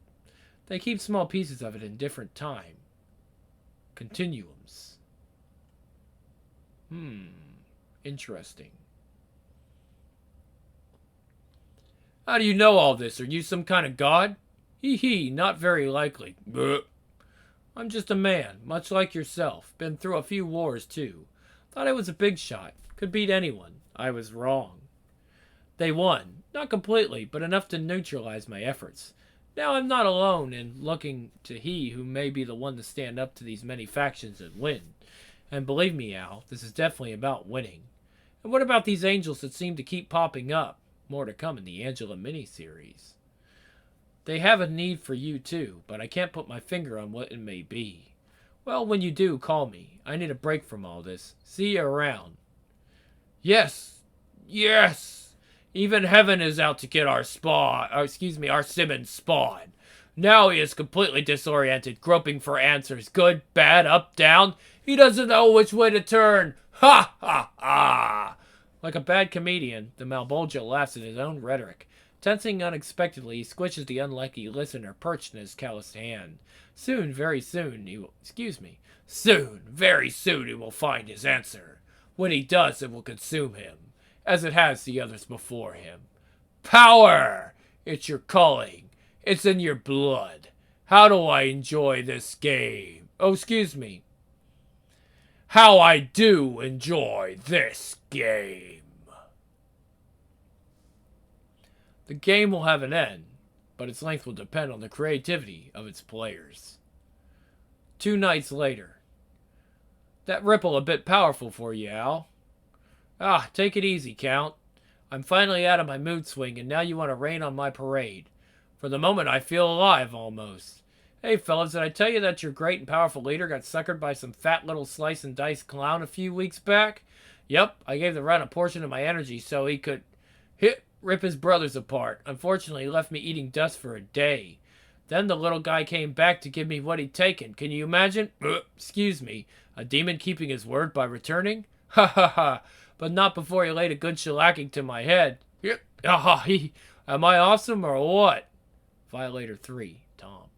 They keep small pieces of it in different time. Continuums. Interesting. How do you know all this? Are you some kind of god? Hee hee, not very likely. Bleh. I'm just a man, much like yourself. Been through a few wars, too. Thought I was a big shot. Could beat anyone. I was wrong. They won. Not completely, but enough to neutralize my efforts. Now I'm not alone in looking to he who may be the one to stand up to these many factions and win. And believe me, Al, this is definitely about winning. And what about these angels that seem to keep popping up? More to come in the Angela miniseries. They have a need for you too, but I can't put my finger on what it may be. Well, when you do, call me. I need a break from all this. See you around. Yes! Yes! Even Heaven is out to get our Simmons spawn. Now he is completely disoriented, groping for answers. Good, bad, up, down. He doesn't know which way to turn. Ha ha ha! Like a bad comedian, the Malbolgia laughs at his own rhetoric. Tensing unexpectedly, he squishes the unlucky listener perched in his calloused hand. Soon, very soon, Soon, very soon he will find his answer. When he does, it will consume him, as it has the others before him. Power! It's your calling. It's in your blood. How do I enjoy this game? Oh, excuse me. How I do enjoy this game. The game will have an end, but its length will depend on the creativity of its players. 2 nights later. That ripple a bit powerful for you, Al. Ah, take it easy, Count. I'm finally out of my mood swing, and now you want to rain on my parade. For the moment, I feel alive, almost. Hey, fellas, did I tell you that your great and powerful leader got suckered by some fat little slice-and-dice clown a few weeks back? Yep, I gave the rat a portion of my energy so he could rip his brothers apart. Unfortunately, he left me eating dust for a day. Then the little guy came back to give me what he'd taken. Can you imagine? Excuse me. A demon keeping his word by returning? Ha ha ha. But not before he laid a good shellacking to my head. Am I awesome or what? Violator 3, Tom.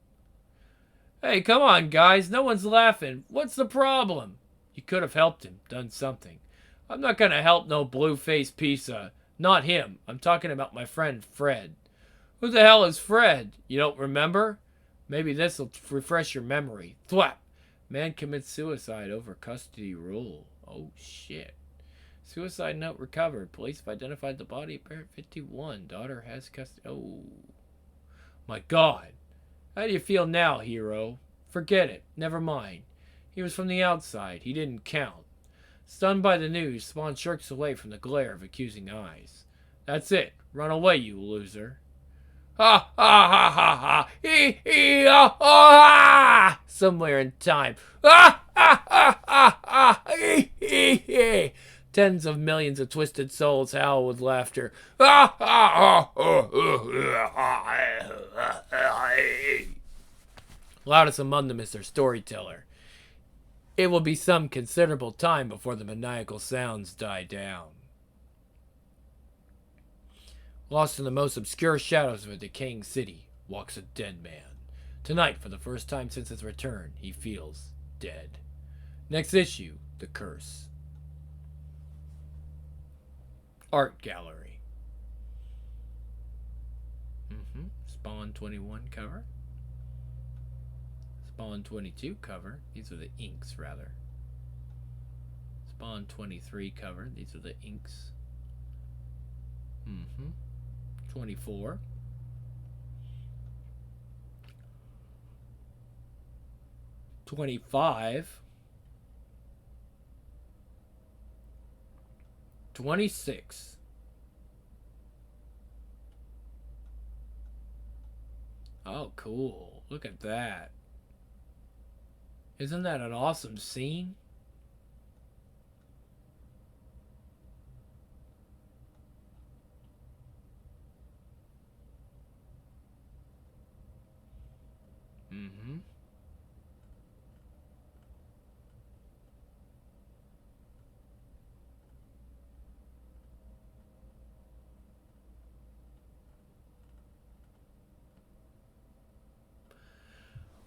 Hey, come on, guys. No one's laughing. What's the problem? You could have helped him, done something. I'm not going to help no blue-faced piece of... Not him. I'm talking about my friend Fred. Who the hell is Fred? You don't remember? Maybe this'll refresh your memory. Thwap! Man commits suicide over custody rule. Oh, shit. Suicide note recovered. Police have identified the body of parent 51. Daughter has custody. Oh. My God. How do you feel now, hero? Forget it. Never mind. He was from the outside. He didn't count. Stunned by the news, Spawn shirks away from the glare of accusing eyes. That's it. Run away, you loser. Ha ha ha ha ha! Ah! Somewhere in time. Ah ha ha ha ha! Tens of millions of twisted souls howl with laughter. Ah ha ha! Loudest among them is their storyteller. It will be some considerable time before the maniacal sounds die down. Lost in the most obscure shadows of a decaying city, walks a dead man. Tonight, for the first time since his return, he feels dead. Next issue, The Curse. Art Gallery. Spawn 21 cover. Spawn 22 cover. These are the inks, rather. Spawn 23 cover. These are the inks. 24. 25. 26. Oh, cool. Look at that. Isn't that an awesome scene?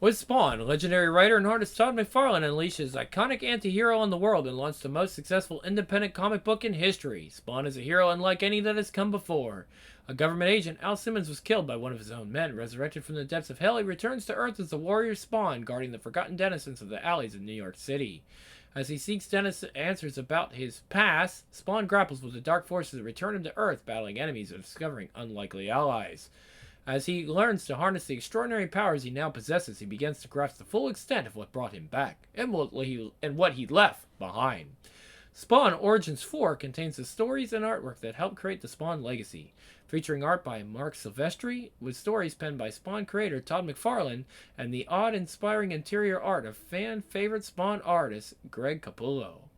With Spawn, legendary writer and artist Todd McFarlane unleashes iconic anti-hero on the world and launched the most successful independent comic book in history. Spawn is a hero unlike any that has come before. A government agent, Al Simmons, was killed by one of his own men. Resurrected from the depths of hell, he returns to Earth as the warrior Spawn, guarding the forgotten denizens of the alleys of New York City. As he seeks answers about his past, Spawn grapples with the dark forces that return him to Earth, battling enemies and discovering unlikely allies. As he learns to harness the extraordinary powers he now possesses, he begins to grasp the full extent of what brought him back, and what he left behind. Spawn Origins 4 contains the stories and artwork that helped create the Spawn legacy, featuring art by Mark Silvestri, with stories penned by Spawn creator Todd McFarlane, and the odd, inspiring interior art of fan-favorite Spawn artist Greg Capullo.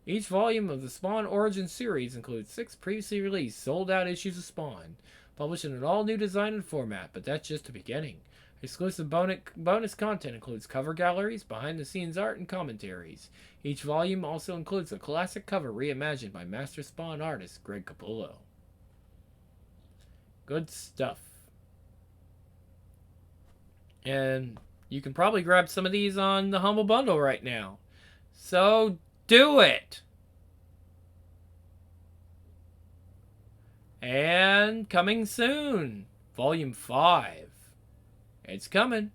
Each volume of the Spawn Origins series includes 6 previously released, sold-out issues of Spawn, published in an all-new design and format, but that's just the beginning. Exclusive bonus content includes cover galleries, behind-the-scenes art, and commentaries. Each volume also includes a classic cover reimagined by master Spawn artist Greg Capullo. Good stuff. And you can probably grab some of these on the Humble Bundle right now. So do it! And coming soon, Volume 5. It's coming.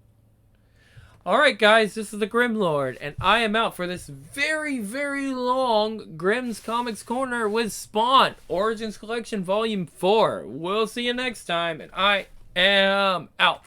Alright guys, this is the Grimlord, and I am out for this very, very long Grimm's Comics Corner with Spawn, Origins Collection Volume 4. We'll see you next time, and I Out.